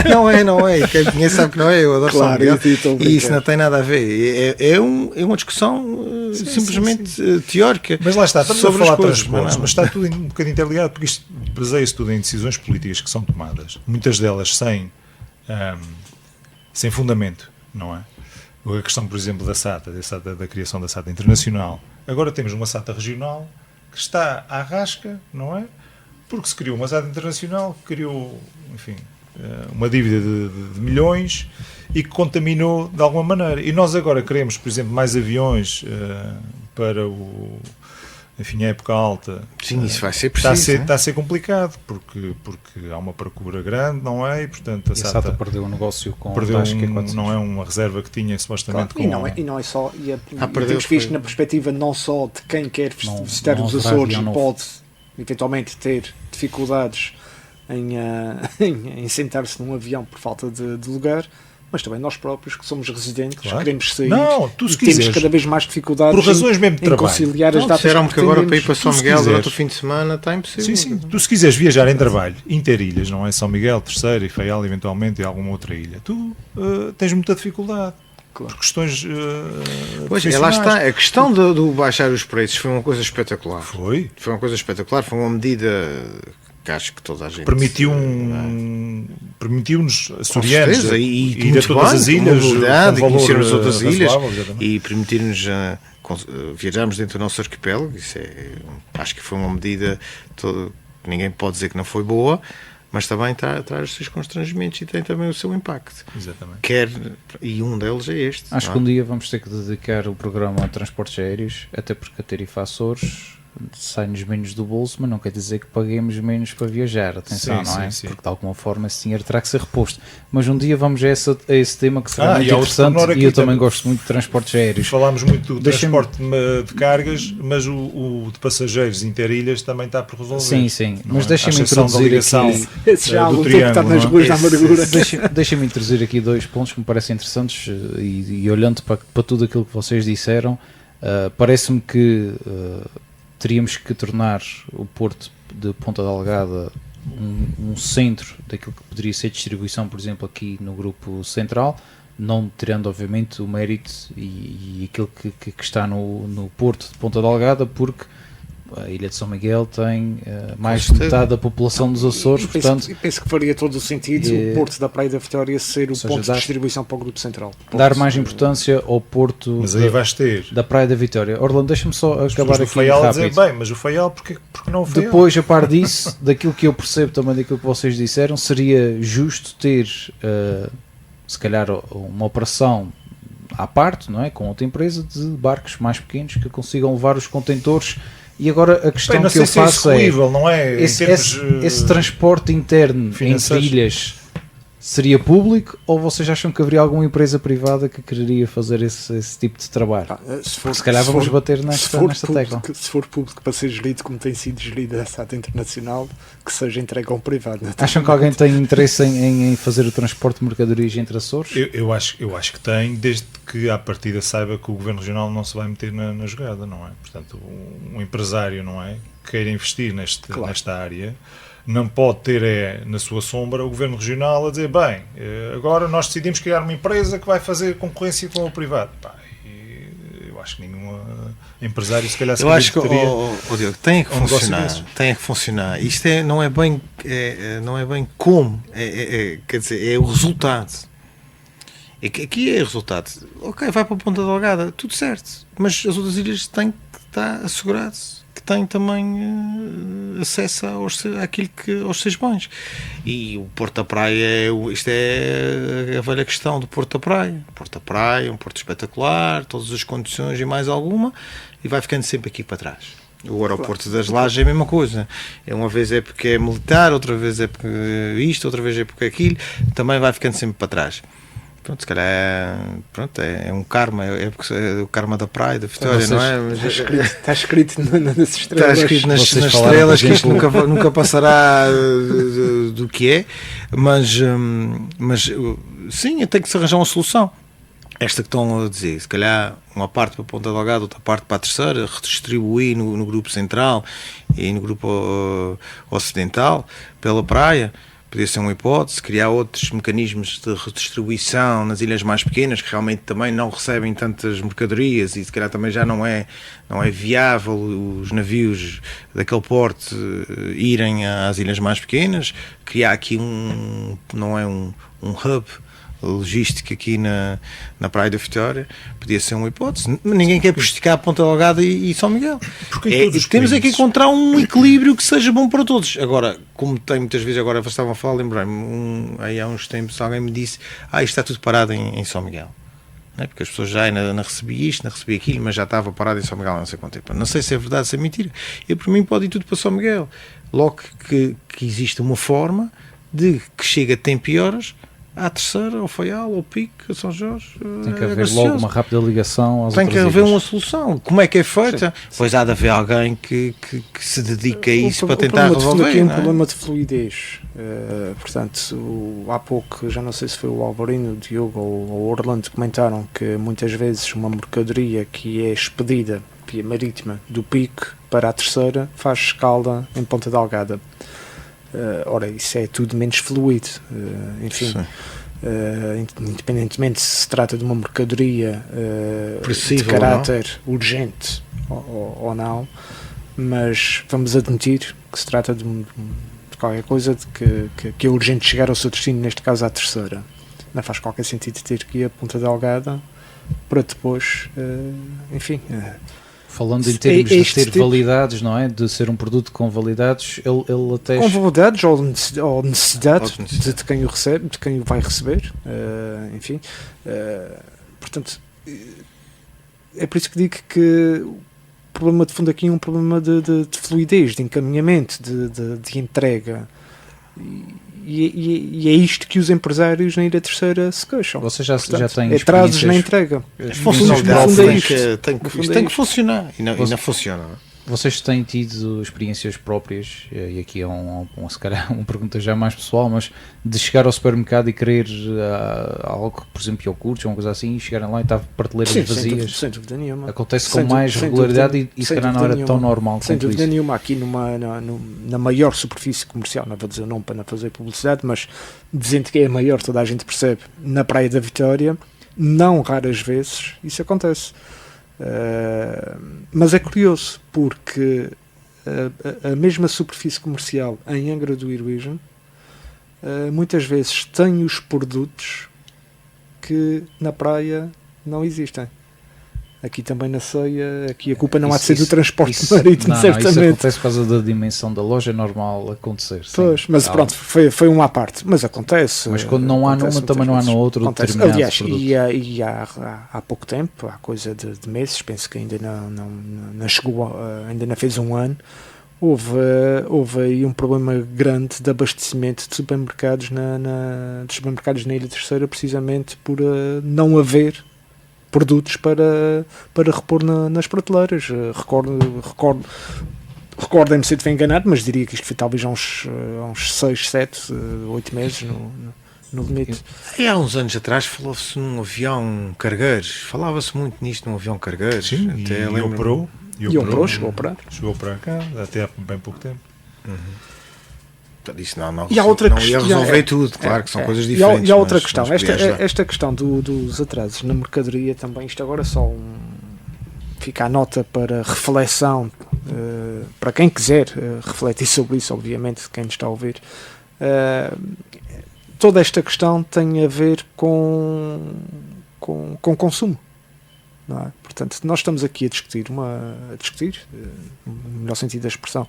E: Não é. Não é. Quem me conhece sabe que não é. Eu adoro
D: Claro,
E: São Miguel.
D: eu estou a
E: E isso
D: brincar.
E: não tem nada a ver. É uma discussão simplesmente teórica.
F: Mas lá está, estamos a
E: sobre as
F: falar de
E: coisas,
F: transportes,
E: não.
F: mas está tudo um bocadinho interligado, porque isto baseia-se tudo em decisões políticas que são tomadas, muitas delas sem fundamento, não é? A questão, por exemplo, da SATA, da criação da SATA internacional. Agora temos uma SATA regional que está à rasca, não é? Porque se criou uma SATA internacional, criou, enfim, uma dívida de milhões e que contaminou de alguma maneira. E nós agora queremos, por exemplo, mais aviões para enfim, a época alta.
E: Sim, isso vai ser
F: Está
E: preciso.
F: a ser complicado, porque há uma procura grande, não é? E, portanto, a
C: E a
F: SATA
C: SATA perdeu o negócio com
F: perdeu
C: acho que é 400.
F: não é uma reserva que tinha supostamente
D: E não é só. E
E: perdeu,
D: temos visto
E: foi.
D: na perspectiva não só de quem quer
C: Não-
D: visitar
C: não
D: os
C: haverá
D: Açores
C: avião
D: e
C: novo.
D: pode eventualmente ter dificuldades em sentar-se num avião por falta de lugar, mas também nós próprios que somos residentes,
F: Claro.
D: queremos sair
F: Não, tu se
D: e temos
F: quiseres,
D: cada vez mais dificuldades
F: por razões mesmo de
D: em
F: trabalho.
D: conciliar as
E: Não,
D: datas
E: disseram-me que agora para ir para
D: pretendemos.
E: São
F: se
E: Miguel durante o
F: quiseres.
E: fim de semana está impossível.
F: Sim, sim. Tu se quiseres viajar em trabalho, interilhas, não é? São Miguel, Terceira e Faial, eventualmente, e alguma outra ilha, tu tens muita dificuldade.
D: Claro.
F: Por questões
E: Pois, lá está. A questão do baixar os preços foi uma coisa espetacular.
F: Foi.
E: Foi uma coisa espetacular, foi uma medida que acho que toda a gente
F: Permitiu-nos,
E: com
F: açorianos,
E: certeza, e
F: ir a
E: muito
F: todas
E: bem,
F: as
E: com
F: ilhas,
E: mobilidade,
F: com
E: e conhecer
F: valor
E: as outras ilhas
F: razoável, exatamente.
E: e permitir-nos viajarmos dentro do nosso arquipélago. Isso acho que foi uma medida que ninguém pode dizer que não foi boa, mas também traz os seus constrangimentos e tem também o seu impacto.
F: Exatamente.
E: E um deles é este.
C: Acho
E: não
C: que
E: é?
C: um dia vamos ter que dedicar o programa a transportes aéreos, até porque a Tarifa Açores sai-nos menos do bolso, mas não quer dizer que paguemos menos para viajar, atenção,
F: Sim,
C: não é?
F: sim, sim.
C: Porque de alguma forma esse dinheiro terá que ser reposto. Mas um dia vamos a esse tema que será muito
F: e há outro
C: interessante,
F: pormenor aqui
C: e eu também
F: também.
C: gosto muito de transportes aéreos.
F: Falámos muito do
C: Deixa-me-
F: transporte de cargas, mas o de passageiros interilhas também está por resolver.
C: Sim, sim,
F: não
C: mas
F: é?
C: deixa-me
F: À exceção da
C: introduzir
F: ligação,
C: aqui...
D: Esse já há
F: do
D: algum tempo que está
F: triângulo,
D: nas
F: não é?
D: ruas da amargura.
C: Deixa-me introduzir aqui dois pontos que me parecem interessantes e olhando para tudo aquilo que vocês disseram, parece-me que teríamos que tornar o Porto de Ponta Delgada um centro daquilo que poderia ser distribuição, por exemplo, aqui no Grupo Central, não tirando obviamente o mérito e aquilo que está no Porto de Ponta Delgada, porque a Ilha de São Miguel tem mais de
E: certeza.
C: metade da população dos Açores, portanto
D: penso que faria todo o sentido
C: E-
D: o Porto da Praia da Vitória ser o
C: seja,
D: ponto de
C: dar-
D: distribuição para o Grupo Central.
C: dar mais importância ao Porto
F: Mas aí vais ter
C: da Praia da Vitória. Orlando, deixa-me só acabar
F: o
C: aqui
F: Faial a dizer,
C: rápido.
F: bem, mas o Faial, porque não o Faial?
C: Depois, a par disso, daquilo que eu percebo também daquilo que vocês disseram, seria justo ter, se calhar, uma operação à parte, não é? Com outra empresa de barcos mais pequenos que consigam levar os contentores. E agora a questão
F: Bem, não
C: que eu
F: sei se é
C: faço é
F: execuível, não é?
C: esse,
F: Em termos,
C: esse transporte interno entre
F: financeiros.
C: ilhas seria público, ou vocês acham que haveria alguma empresa privada que quereria fazer esse tipo de trabalho? Se calhar vamos bater nesta tecla.
D: Se for público para ser gerido como tem sido gerido a SATA Internacional, que seja entregue a um privado.
C: Acham que alguém tem interesse em fazer o transporte de mercadorias entre Açores?
F: Eu acho que tem, desde que à partida saiba que o Governo Regional não se vai meter na jogada, não é? Portanto, um empresário, não é? Que queira investir
D: Claro.
F: nesta área, não pode ter na sua sombra o governo regional a dizer, bem, agora nós decidimos criar uma empresa que vai fazer concorrência com o privado. Pá, eu acho que nenhum empresário se calhar
E: eu acho que
F: Diogo,
E: tem que funcionar. Isto não é bem como, quer dizer, é o resultado. Aqui é o resultado. Ok, vai para a Ponta Delgada, tudo certo, mas as outras ilhas têm que estar asseguradas que têm também acesso aos seus bens. E o Porto da Praia, isto é a velha questão do Porto da Praia. Porto da Praia, um porto espetacular, todas as condições e mais alguma, e vai ficando sempre aqui para trás. O aeroporto das Lajes é a mesma coisa. Uma vez é porque é militar, outra vez é porque isto, outra vez é porque aquilo, também vai ficando sempre para trás. Pronto, se calhar é um karma, é o karma da praia, da Vitória, não é? Mas
D: está escrito nas estrelas.
E: Está escrito nas estrelas que isto nunca passará do que é, mas sim, tem que se arranjar uma solução. Esta que estão a dizer, se calhar uma parte para a Ponta Delgada, outra parte para a terceira, redistribuir no grupo central e no grupo ocidental, pela praia. Podia ser uma hipótese, criar outros mecanismos de redistribuição nas ilhas mais pequenas, que realmente também não recebem tantas mercadorias e se calhar também já não é viável os navios daquele porte irem às ilhas mais pequenas. Criar aqui um hub logístico aqui na Praia da Vitória, podia ser uma hipótese. Ninguém quer prejudicar a Ponta Delgada e São Miguel. Temos que encontrar um equilíbrio que seja bom para todos. Agora, como tem muitas vezes, agora estavam a falar, lembrei-me, aí há uns tempos alguém me disse, isto está tudo parado em São Miguel. Não é? Porque as pessoas já não recebi isto, não recebi aquilo, mas já estava parado em São Miguel há não sei quanto tempo. Não sei se é verdade, se é mentira. E para mim pode ir tudo para São Miguel. Logo que existe uma forma de que chega a tempo e horas à terceira, ao Faial, ao Pico, a São Jorge.
C: Tem que haver logo uma rápida ligação às
E: Tem que haver
C: ilhas.
E: uma solução. Como é que é feita? Sim. Pois há de haver alguém que se dedique a isso para tentar resolver.
D: Aqui é um problema de fluidez. Portanto, há pouco, já não sei se foi o Alvarino, o Diogo ou o Orlando, comentaram que muitas vezes uma mercadoria que é expedida via marítima do Pico para a terceira faz escala em Ponta Delgada. Ora, isso é tudo menos fluido, enfim, independentemente se trata de uma mercadoria de caráter urgente ou não, mas vamos admitir que se trata de qualquer coisa que é urgente chegar ao seu destino, neste caso à terceira. Não faz qualquer sentido ter que ir a Ponta Delgada para depois, enfim...
C: Falando em termos de ter validades, não é? De ser um produto com validades, ele até...
D: Com validades ou necessidade de quem o recebe, de quem o vai receber, enfim. Portanto, é por isso que digo que o problema de fundo aqui é um problema de fluidez, de encaminhamento, de entrega. E é isto que os empresários na Ilha Terceira se queixam.
C: Vocês já têm
D: atrasos na entrega.
E: Tem que funcionar e não funciona.
C: Vocês têm tido experiências próprias, e aqui é se calhar uma pergunta já mais pessoal, mas de chegar ao supermercado e querer algo, por exemplo, iogurtes ou uma coisa assim, e chegarem lá e estar prateleiras vazias?
D: Sem dúvida nenhuma.
C: Acontece com mais regularidade e se calhar não era tão normal quanto isso.
D: Sem dúvida nenhuma. Aqui na maior superfície comercial, não vou dizer não para não fazer publicidade, mas dizendo que é a maior, toda a gente percebe, na Praia da Vitória, não raras vezes isso acontece. Mas é curioso porque a mesma superfície comercial em Angra do Heroísmo muitas vezes tem os produtos que na praia não existem. Aqui também na Ceia, aqui a culpa não há de ser do transporte marítimo, certamente.
C: Isso acontece por causa da dimensão da loja, é normal acontecer.
D: Pois, mas pronto, foi um à parte, mas acontece.
C: Mas quando não há numa, também não há na outra.
D: Aliás, e há pouco tempo, há coisa de meses, penso que ainda não chegou, ainda não fez um ano, houve aí um problema grande de abastecimento de supermercados na Ilha Terceira, precisamente por não haver produtos para repor nas prateleiras. Recordem-me se eu estiver enganado, mas diria que isto foi talvez há uns 6, 7, 8 meses no limite.
E: E há uns anos atrás falou-se num avião cargueiro, falava-se muito nisto num avião cargueiro.
F: Sim,
E: até
F: e operou,
D: chegou a operar.
F: Chegou para cá, até há bem pouco tempo.
E: Isso não
D: E há outra
E: ia
D: questão,
E: resolver tudo, claro que são coisas diferentes.
D: E há outra
E: mas
D: questão,
E: podia ajudar.
D: esta questão dos atrasos na mercadoria também, isto agora é só fica a nota para reflexão, para quem quiser refletir sobre isso, obviamente, quem nos está a ouvir. Toda esta questão tem a ver com consumo. Não é? Portanto, nós estamos aqui a discutir, no melhor sentido da expressão,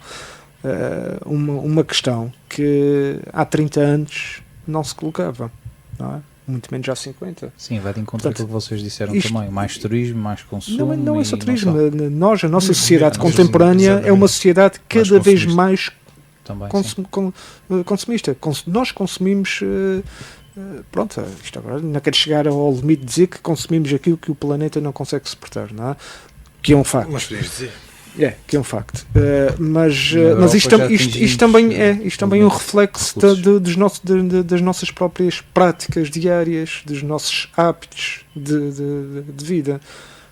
D: uma questão que há 30 anos não se colocava, não é? Muito menos há 50.
C: Sim, vai de encontro àquilo que vocês disseram
D: isto-
C: também. Mais turismo, mais consumo.
D: Não é só
C: e
D: turismo.
C: não
D: A nossa sociedade
F: Mas,
D: contemporânea
F: exatamente.
D: é uma sociedade cada
F: Mais
D: vez
F: consumista.
D: mais
C: também,
D: consumista. Nós consumimos. Pronto, isto agora não quero chegar ao limite de dizer que consumimos aquilo que o planeta não consegue suportar, não é? Que é um facto.
E: Mas podias dizer.
D: Que é um facto. Mas
C: Europa
D: isto,
C: já
D: isto
C: atingimos,
D: também é um reflexo
C: recursos.
D: das nossas próprias práticas diárias, dos nossos hábitos de vida.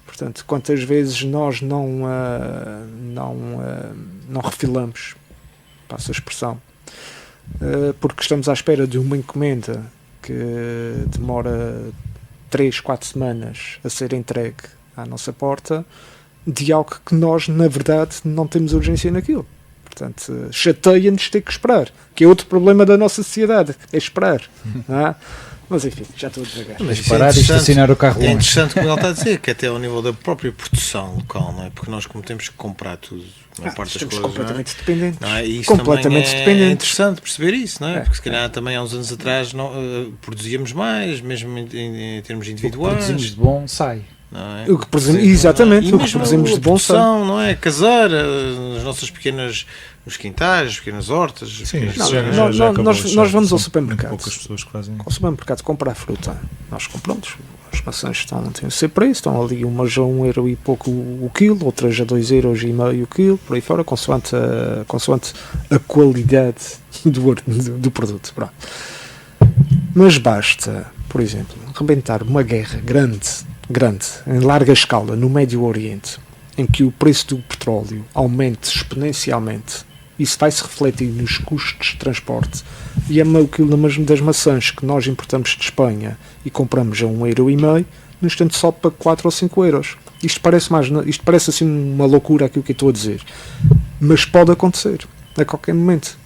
D: Portanto, quantas vezes nós não refilamos, passo a expressão, porque estamos à espera de uma encomenda que demora 3, 4 semanas a ser entregue à nossa porta, de algo que nós, na verdade, não temos urgência naquilo. Portanto, chateia-nos ter que esperar, que é outro problema da nossa sociedade, é esperar. Não é? Mas enfim, já estou a devagar.
E: Mas isso
C: Parar e
E: interessante.
C: estacionar o carro
E: É
C: longe.
E: interessante como ele está a dizer, que até ao nível da própria produção local, não é? Porque nós, como temos que comprar tudo, a maior parte das
D: Estamos
E: coisas,
D: completamente dependentes.
E: não é? E isso
D: Completamente
E: também é
D: dependentes.
E: interessante perceber isso, não é?
D: É,
E: Porque se calhar também há uns anos atrás produzíamos mais, mesmo em termos
C: O que
E: individuais.
C: produzimos de bom sai.
E: Não é?
D: O que produzimos, exatamente,
E: E
D: o que
E: mesmo
D: produzimos
E: a
D: de bom sai.
E: produção, não é? Casar, as nossas pequenas, os quintais, as pequenas hortas. as
F: Sim,
E: pequenas-
F: isso
D: Não,
F: acabou
D: nós
F: de deixar.
D: vamos ao
F: São
D: supermercado.
F: muito poucas pessoas que fazem.
D: Ao supermercado comprar fruta. Nós compramos. As maçãs têm o seu preço, estão ali umas a 1 euro e pouco o quilo, outras a 2 euros e meio o quilo, por aí fora, consoante a qualidade do produto. Pronto. Mas basta, por exemplo, rebentar uma guerra grande, em larga escala, no Médio Oriente, em que o preço do petróleo aumente exponencialmente. Isso vai-se refletir nos custos de transporte. E é meio quilo das maçãs que nós importamos de Espanha e compramos a 1,5 euro, no instante sobe para 4 ou 5 euros. Isto parece assim uma loucura aquilo que eu estou a dizer. Mas pode acontecer a qualquer momento.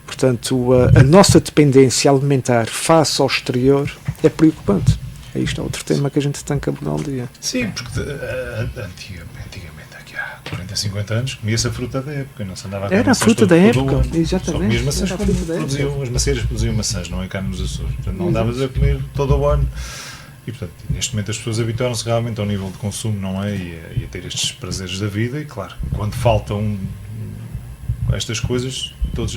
D: Portanto, a nossa dependência alimentar face ao exterior é preocupante. Isto é outro tema que a gente tem que abordar um dia.
F: Sim, porque antigamente, aqui há 40, 50 anos, comia-se a fruta da época, não se andava a comer
D: Era a
F: maçãs
D: fruta
F: todo-
D: da
F: todo o
D: época,
F: ano.
D: exatamente.
F: Só comias maçãs
D: Era a
F: quando
D: fruta da
F: produziam, as maceiras produziam maçãs, não é cá nos Açores. Portanto, não andavas a comer todo o ano. E, portanto, neste momento as pessoas habituaram-se realmente ao nível de consumo, não é? E a ter estes prazeres da vida. E, claro, quando faltam estas coisas, todos,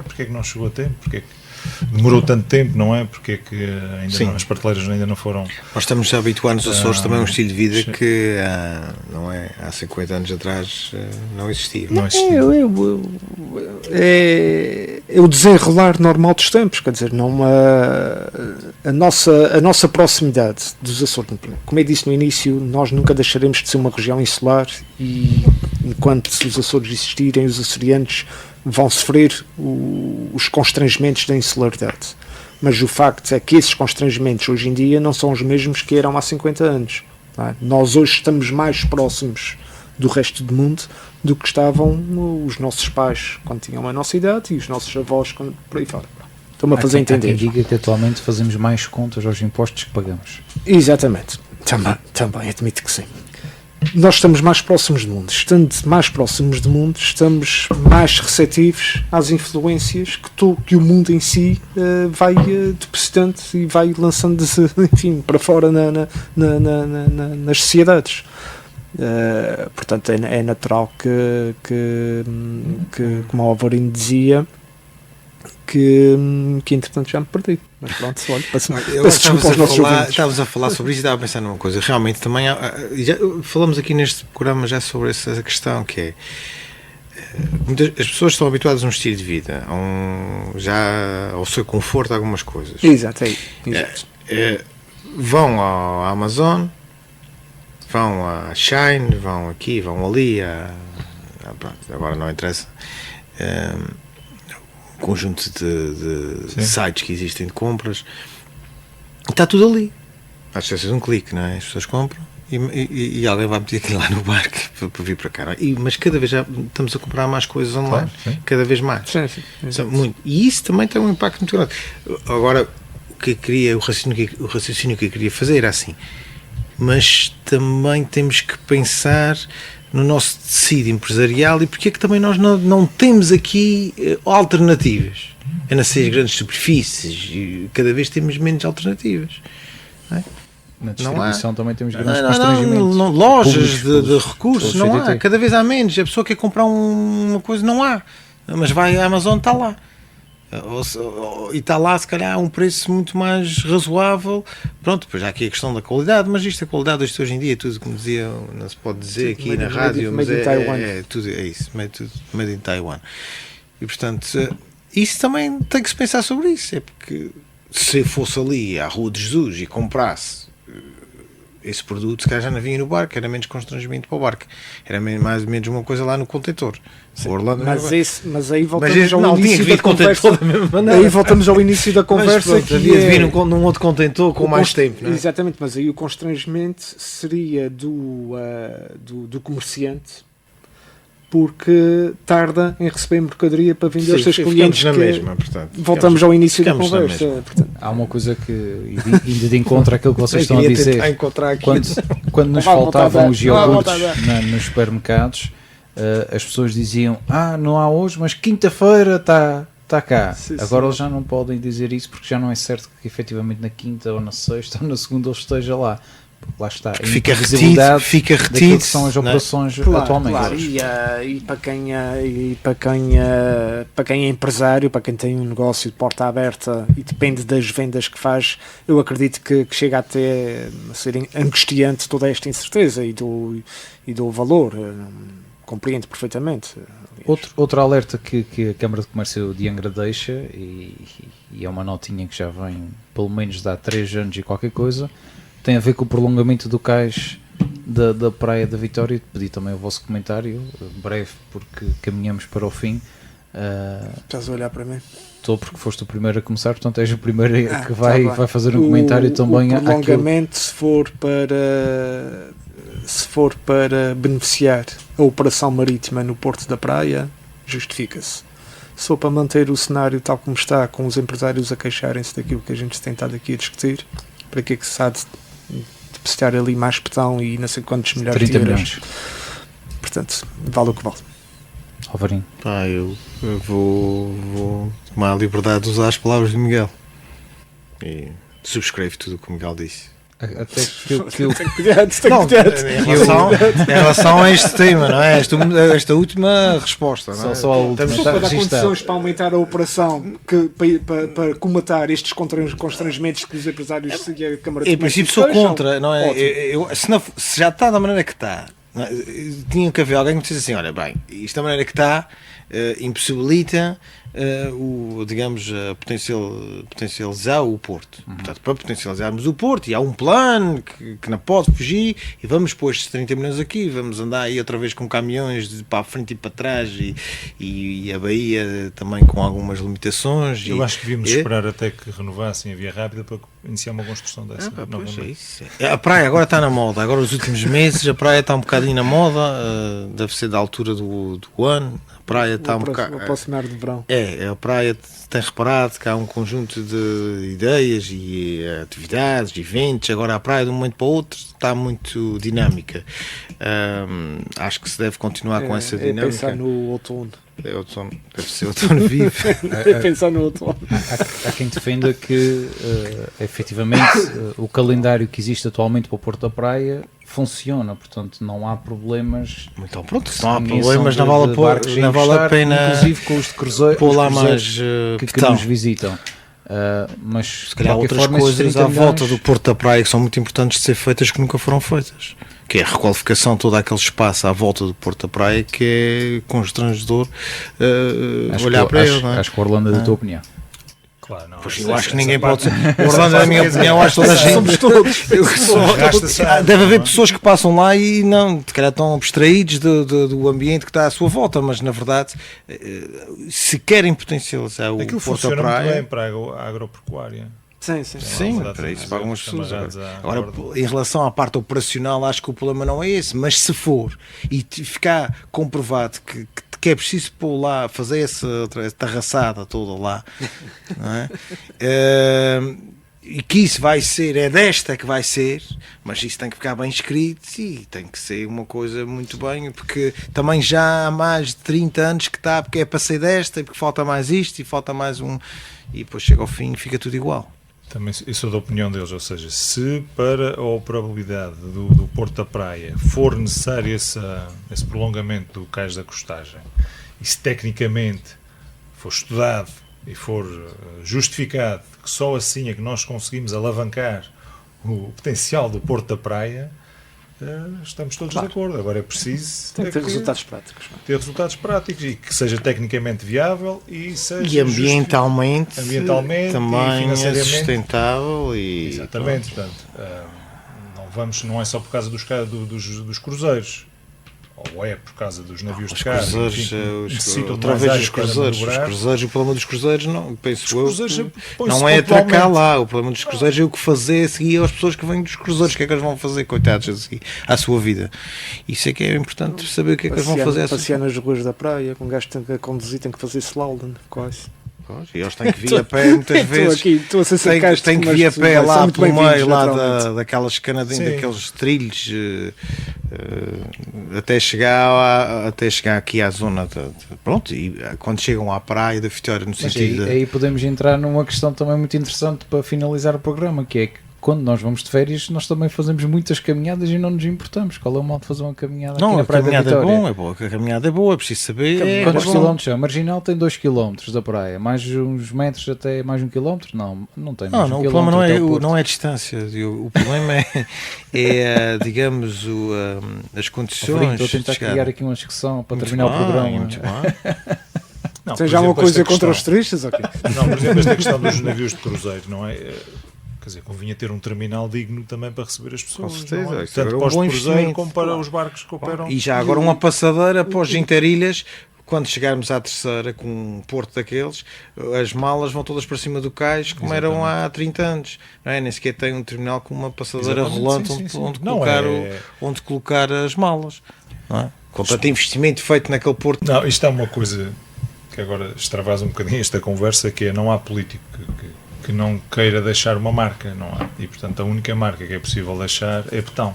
F: porque é que não chegou a tempo? Porque é que demorou tanto tempo, não é? Porque é que
E: Sim.
F: as prateleiras ainda não foram...
E: Nós estamos a habituar nos Açores também a um estilo de vida
F: sim.
E: que não é, há 50 anos atrás não existia.
F: Não existia.
D: É o desenrolar normal dos tempos, quer dizer, não a nossa proximidade dos Açores. Como eu disse no início, nós nunca deixaremos de ser uma região insular e enquanto os Açores existirem, os açorianos vão sofrer os constrangimentos da insularidade. Mas o facto é que esses constrangimentos hoje em dia não são os mesmos que eram há 50 anos. Não é? Nós hoje estamos mais próximos do resto do mundo do que estavam os nossos pais quando tinham a nossa idade e os nossos avós quando, por aí fora. Estou-me a fazer
C: Há quem
D: entender.
C: diga que atualmente fazemos mais contas aos impostos que pagamos.
D: Exatamente. Também admito que sim. Nós estamos mais próximos do mundo. Estando mais próximos do mundo, estamos mais receptivos às influências que o mundo em si vai depositando e vai lançando, enfim, para fora nas sociedades. Portanto, é natural que como o Alvarino dizia, que entretanto já me perdi. Mas pronto, olha, peço desculpa aos nossos ouvintes.
E: Estávamos a falar sobre isso e estava a pensar numa coisa. Realmente também já falamos aqui neste programa já sobre essa questão que é as pessoas estão habituadas a um estilo de vida, ao seu conforto, a algumas coisas.
D: Exato, é exato.
E: Vão ao Amazon, vão à Shine, vão aqui, vão ali, pronto, agora não interessa. conjunto de sites que existem de compras, está tudo ali, à distância de um clique, não é? As pessoas compram e alguém vai meter aquilo lá no barco para vir para cá, não é? Mas cada vez já estamos a comprar mais coisas online, cada vez mais.
D: Sim.
E: Muito. E isso também tem um impacto muito grande. Agora, o raciocínio que eu queria fazer era assim, mas também temos que pensar no nosso tecido empresarial e porque é que também nós não temos aqui alternativas. É nas 6 grandes superfícies e cada vez temos menos alternativas. Não é?
C: Na distribuição também temos grandes constrangimentos.
E: Lojas de recursos, não há. Cada vez há menos. A pessoa quer comprar uma coisa, não há. Mas vai à Amazon, está lá. E está lá, se calhar, a um preço muito mais razoável. Pronto, depois há aqui a questão da qualidade, mas a qualidade hoje em dia, tudo como dizia, não se pode dizer aqui na rádio, mas tudo é isso, made in Taiwan. E portanto, isso também tem que se pensar sobre isso. É porque se eu fosse ali à Rua de Jesus e comprasse esse produto, se calhar já não vinha no barco, era menos constrangimento para o barco, era mais ou menos uma coisa lá no contentor.
D: Mas aí voltamos ao início da conversa. Aí voltamos ao início da conversa,
E: que havia de vir num outro contentor com mais tempo, não é?
D: Exatamente, mas aí o constrangimento seria do comerciante, porque tarda em receber mercadoria para vender aos seus clientes.
E: Na mesma, portanto,
D: voltamos ao início da conversa. Portanto,
C: há uma coisa que ainda de encontro àquilo que vocês estão a dizer. Quando nos faltavam os iogurtes nos supermercados, as pessoas diziam: não há hoje, mas quinta-feira está cá. Sim, agora eles já não podem dizer isso porque já não é certo que efetivamente na quinta ou na sexta ou na segunda ele esteja lá. Lá está,
E: fica retido,
C: que são as operações atualmente.
D: Claro. E para quem é empresário, para quem tem um negócio de porta aberta e depende das vendas que faz, eu acredito que chega até a ser angustiante toda esta incerteza e do valor. Compreendo perfeitamente.
C: Outro alerta que a Câmara de Comércio de Angra deixa, e é uma notinha que já vem pelo menos de há 3 anos e qualquer coisa, tem a ver com o prolongamento do cais da Praia da Vitória. Pedi também o vosso comentário, breve, porque caminhamos para o fim.
D: Estás a olhar para mim?
C: Estou, porque foste o primeiro a começar, portanto és o primeiro que vai fazer um comentário também.
D: O prolongamento, se for para beneficiar a operação marítima no Porto da Praia, justifica-se. Se for para manter o cenário tal como está, com os empresários a queixarem-se daquilo que a gente tem estado aqui a discutir, para que é que se há de prestar ali mais petão e não sei quantos milhares
C: 30
D: de euros.
C: Milhões.
D: Portanto, vale o que vale.
C: Alvarinho.
E: Eu vou tomar a liberdade de usar as palavras de Miguel e subscrevo tudo o que o Miguel disse.
C: Até que eu...
E: Em relação a este tema, não é? Esta última resposta, não é?
C: Só a última.
D: Se for para dar condições para aumentar a operação, para comatar estes constrangimentos que os empresários e a Câmara de Comércio.
E: Em princípio sou contra, não é? Se já está da maneira que está, não é? Tinha que haver alguém que me dissesse assim: olha, bem, isto da maneira que está impossibilita potencializar o Porto. Portanto, para potencializarmos o Porto, e há um plano que não pode fugir, e vamos pôr estes 30 milhões aqui, vamos andar aí outra vez com caminhões para a frente e para trás, e a Bahia também com algumas limitações.
F: Eu acho que devíamos esperar até que renovassem a via rápida para iniciar uma construção dessa.
E: A praia agora está na moda, agora os últimos meses a praia está um bocadinho na moda, deve ser da altura do ano. A praia está um bocado.
D: Aproximar de verão.
E: A praia tem reparado que há um conjunto de ideias e atividades, eventos. Agora a praia de um momento para o outro está muito dinâmica. Acho que se deve continuar com essa dinâmica.
D: Pensar no outono.
E: Deve ser outono vivo.
D: Pensar no outono.
C: Há quem defenda que efetivamente o calendário que existe atualmente para o Porto da Praia funciona, portanto não há problemas.
E: Então pronto, se não há problemas, não vale a pena,
C: inclusive com os de cruzeiros,
E: pôr lá mais
C: que nos visitam. Mas
E: se calhar outras coisas à volta do Porto da Praia que são muito importantes de ser feitas, que nunca foram feitas, que é a requalificação de todo aquele espaço à volta do Porto da Praia, que é constrangedor olhar para ele.
C: Acho que a Orlando é da tua opinião.
F: Claro, não.
E: Pois
F: Essa-
E: eu acho que
F: essa
E: ninguém
F: parte-
E: pode ser. Orlando, na minha opinião, acho que toda a gente.
D: Somos todos.
F: Arrasta-se a-
E: Deve haver
F: não é?
E: pessoas que passam lá e não, se calhar estão abstraídos do ambiente que está à sua volta, mas na verdade, se querem potencializar o
F: Aquilo
E: Porto
F: funciona muito bem
E: Praia.
F: para a agropecuária.
D: sim.
E: Sim,
F: Verdade,
E: para isso
F: mas
E: para algumas
F: os
E: pessoas.
F: camaradas à
E: Agora,
F: borda.
E: em relação à parte operacional, acho que o problema não é esse, mas se for e ficar comprovado que é preciso pôr lá, fazer essa tarraçada toda lá, não é? E que isso vai ser, é desta que vai ser, mas isso tem que ficar bem escrito e tem que ser uma coisa muito bem, porque também já há mais de 30 anos que está, porque é para ser desta, e porque falta mais isto e falta mais um, e depois chega ao fim e fica tudo igual.
F: Também eu sou da opinião deles, ou seja, se para a operabilidade do Porto da Praia for necessário esse prolongamento do cais da costagem, e se tecnicamente for estudado e for justificado que só assim é que nós conseguimos alavancar o potencial do Porto da Praia, estamos todos de acordo. Agora é preciso
D: Tem que ter resultados práticos.
F: ter resultados práticos e que seja tecnicamente viável e seja
E: E ambientalmente,
F: ambientalmente e
E: também é
F: financeiramente
E: sustentável e
F: exatamente, portanto, não é só por causa dos cruzeiros, ou é por causa dos navios
E: os
F: de carga,
E: cruzeiros,
F: enfim, necessitam de
E: outra
F: mais
E: vez
F: área
E: os
F: para
E: cruzeiros,
F: manobrar.
E: o problema dos cruzeiros não, penso
F: Os
E: eu,
F: cruzeiros põe-se
E: não é atracar
F: pontualmente.
E: lá, o problema dos cruzeiros é o que fazer a seguir às pessoas que vêm dos cruzeiros, o que é que eles vão fazer, coitados, a seguir à sua vida. Isso é que é importante saber o que é que eles vão fazer à sua
D: Passear nas ruas da praia, com um gajo que tem que conduzir, tem que fazer slalom, quase.
E: E eles têm que vir a pé muitas vezes.
D: Estou a ser sarcástico,
E: Tem que
D: mas
E: vir a pé
D: são
E: lá
D: muito
E: pelo
D: bem-vindos,
E: meio lá
D: naturalmente.
E: daquelas
F: Sim.
E: daqueles trilhos até chegar aqui à zona pronto, e quando chegam à praia da Vitória no
C: Mas
E: sentido
C: aí podemos entrar numa questão também muito interessante para finalizar o programa, que é que quando nós vamos de férias, nós também fazemos muitas caminhadas e não nos importamos. Qual é o mal de fazer uma caminhada aqui
E: não,
C: na
E: a
C: Praia da
E: caminhada é
C: Vitória?
E: bom, é boa, a caminhada é boa, é preciso saber
C: Quantos
E: é bom.
C: quilómetros é? A Marginal tem 2 km da praia, mais uns metros até mais 1 km? Não tem mais
E: Não,
C: um
E: o
C: quilómetro
E: problema
C: até o Porto.
E: não é a distância, Diogo. O problema é digamos, as condições.
C: Filipe, estou a tentar
E: de chegar.
C: criar aqui uma discussão para
E: Muito
C: terminar
E: bem,
C: o programa.
E: muito bem.
F: Não,
D: Tem
F: por
D: já uma
F: exemplo,
D: coisa
F: esta
D: contra os
F: questão-
D: turistas? Ok.
F: Não, por exemplo, esta questão dos navios de cruzeiro, não é? Quer dizer, convinha ter um terminal digno também para receber as pessoas.
E: Com certeza,
F: não é?
E: isso era
F: Tanto
E: um
F: para os
E: bom
F: de cruzeiro
E: investimento,
F: como para os barcos que operam.
E: E já agora uma passadeira após Interilhas, quando chegarmos à terceira com um porto daqueles, as malas vão todas para cima do cais como eram há 30 anos, não é? Nem sequer tem um terminal com uma passadeira
F: Exatamente,
E: rolante
F: sim, sim, sim.
E: onde
F: Não,
E: colocar,
F: é-
E: onde colocar as malas, não é? Com tanto investimento feito naquele porto.
F: Não, isto é uma coisa que agora extravasa um bocadinho esta conversa, que é não há político que não queira deixar uma marca, não há. E portanto a única marca que é possível deixar é betão.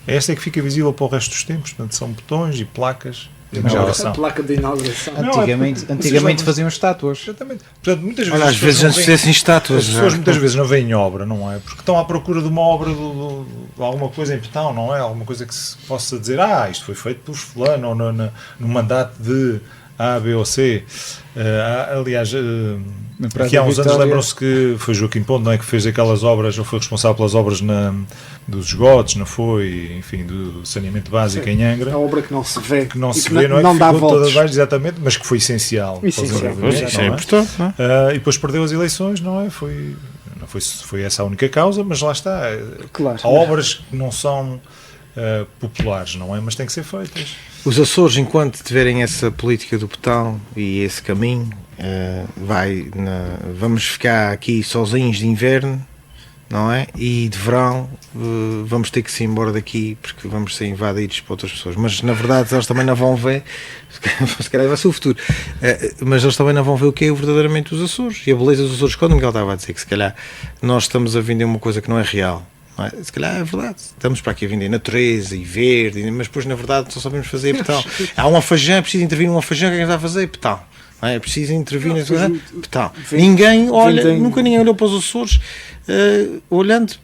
F: Esta é que fica visível para o resto dos tempos, portanto são betões e placas de
D: A
F: inauguração.
D: placa de inauguração.
F: Não,
C: Antigamente faziam estátuas.
F: Exatamente. Portanto, muitas vezes
E: Olha,
F: as
E: às vezes
F: pessoas não
E: antes
F: veem-
E: fizessem estátuas.
F: as pessoas muitas vezes não veem obra, não é? Porque estão à procura de uma obra de alguma coisa em betão, não é? Alguma coisa que se possa dizer, isto foi feito por fulano, ou no mandato de A, B ou C. Aliás,
C: Na Praia
F: aqui há
C: da
F: uns anos
C: Vitória.
F: lembram-se que foi Joaquim Ponte, não é? Que fez aquelas obras, ou foi responsável pelas obras dos esgotos, não foi? Enfim, do saneamento básico em Angra.
D: A obra que não se vê.
F: Que não
D: e
F: se
D: que
F: vê, não é?
D: não
F: Que
D: dá
F: ficou toda
D: voltas.
F: abaixo, exatamente, mas que foi essencial. para o
D: Essencial.
F: desenvolvimento,
E: Pois, isso é
F: não é?
E: importante, não é?
F: E depois perdeu as eleições, não é? Não foi essa a única causa, mas lá está.
D: Claro.
F: Há obras que não são populares, não é? Mas têm que ser feitas.
E: Os Açores, enquanto tiverem essa política do betão e esse caminho, vamos ficar aqui sozinhos de inverno, não é? E de verão vamos ter que se ir embora daqui porque vamos ser invadidos por outras pessoas. Mas na verdade eles também não vão ver, se calhar vai ser o futuro, mas eles também não vão ver o que é verdadeiramente os Açores e a beleza dos Açores. Quando o Miguel estava a dizer que se calhar nós estamos a vender uma coisa que não é real. Não é? Se calhar é verdade, estamos para aqui a vender natureza e verde, mas depois na verdade só sabemos fazer betão. Há um alfajã, precisa intervir num alfajã, o que é que está a fazer? Betão. Não é? Precisa intervir na segurança? Betão. Ninguém olha, nunca ninguém olhou para os Açores olhando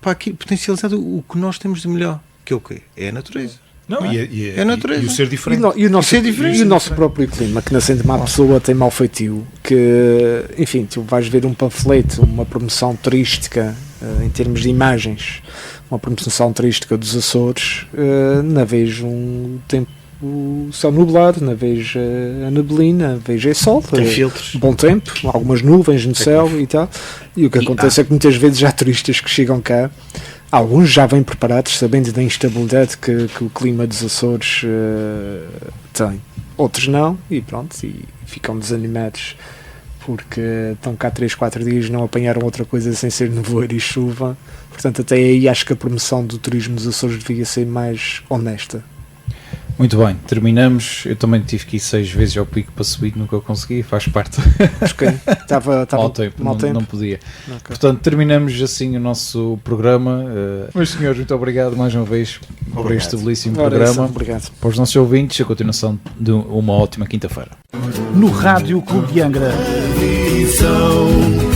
E: para aqui, potencializado o que nós temos de melhor, que é o quê? É a natureza.
F: Não,
E: é?
F: e
E: É a natureza.
F: e o ser diferente.
D: E o nosso,
E: Isso é diferente.
D: e o nosso próprio clima, que nascendo uma pessoa tem mau feitio, que, enfim, tu vais ver um panfleto, uma promoção turística, em termos de imagens, uma promoção turística dos Açores, não vejo um tempo o céu nublado, na vez a neblina, na vez é sol,
G: Tem filtros.
D: bom tempo, algumas nuvens no céu e tal. E o que acontece é que muitas vezes há turistas que chegam cá, alguns já vêm preparados, sabendo da instabilidade que o clima dos Açores tem. Outros não, e pronto, e ficam desanimados porque estão cá 3, 4 dias e não apanharam outra coisa sem ser nevoeiro e chuva. Portanto, até aí acho que a promoção do turismo dos Açores devia ser mais honesta.
C: Muito bem, terminamos. Eu também tive que ir 6 vezes ao pico para subir, nunca consegui, faz parte.
D: Ok, estava
C: Mau tempo,
D: mau tempo.
C: não podia.
D: Ok.
C: Portanto, terminamos assim o nosso programa. Meus senhores, muito obrigado mais uma vez por este belíssimo
D: Ora,
C: programa.
D: obrigado.
C: Para os nossos ouvintes, a continuação de uma ótima quinta-feira.
A: No Rádio Clube de Angra.
B: Visão.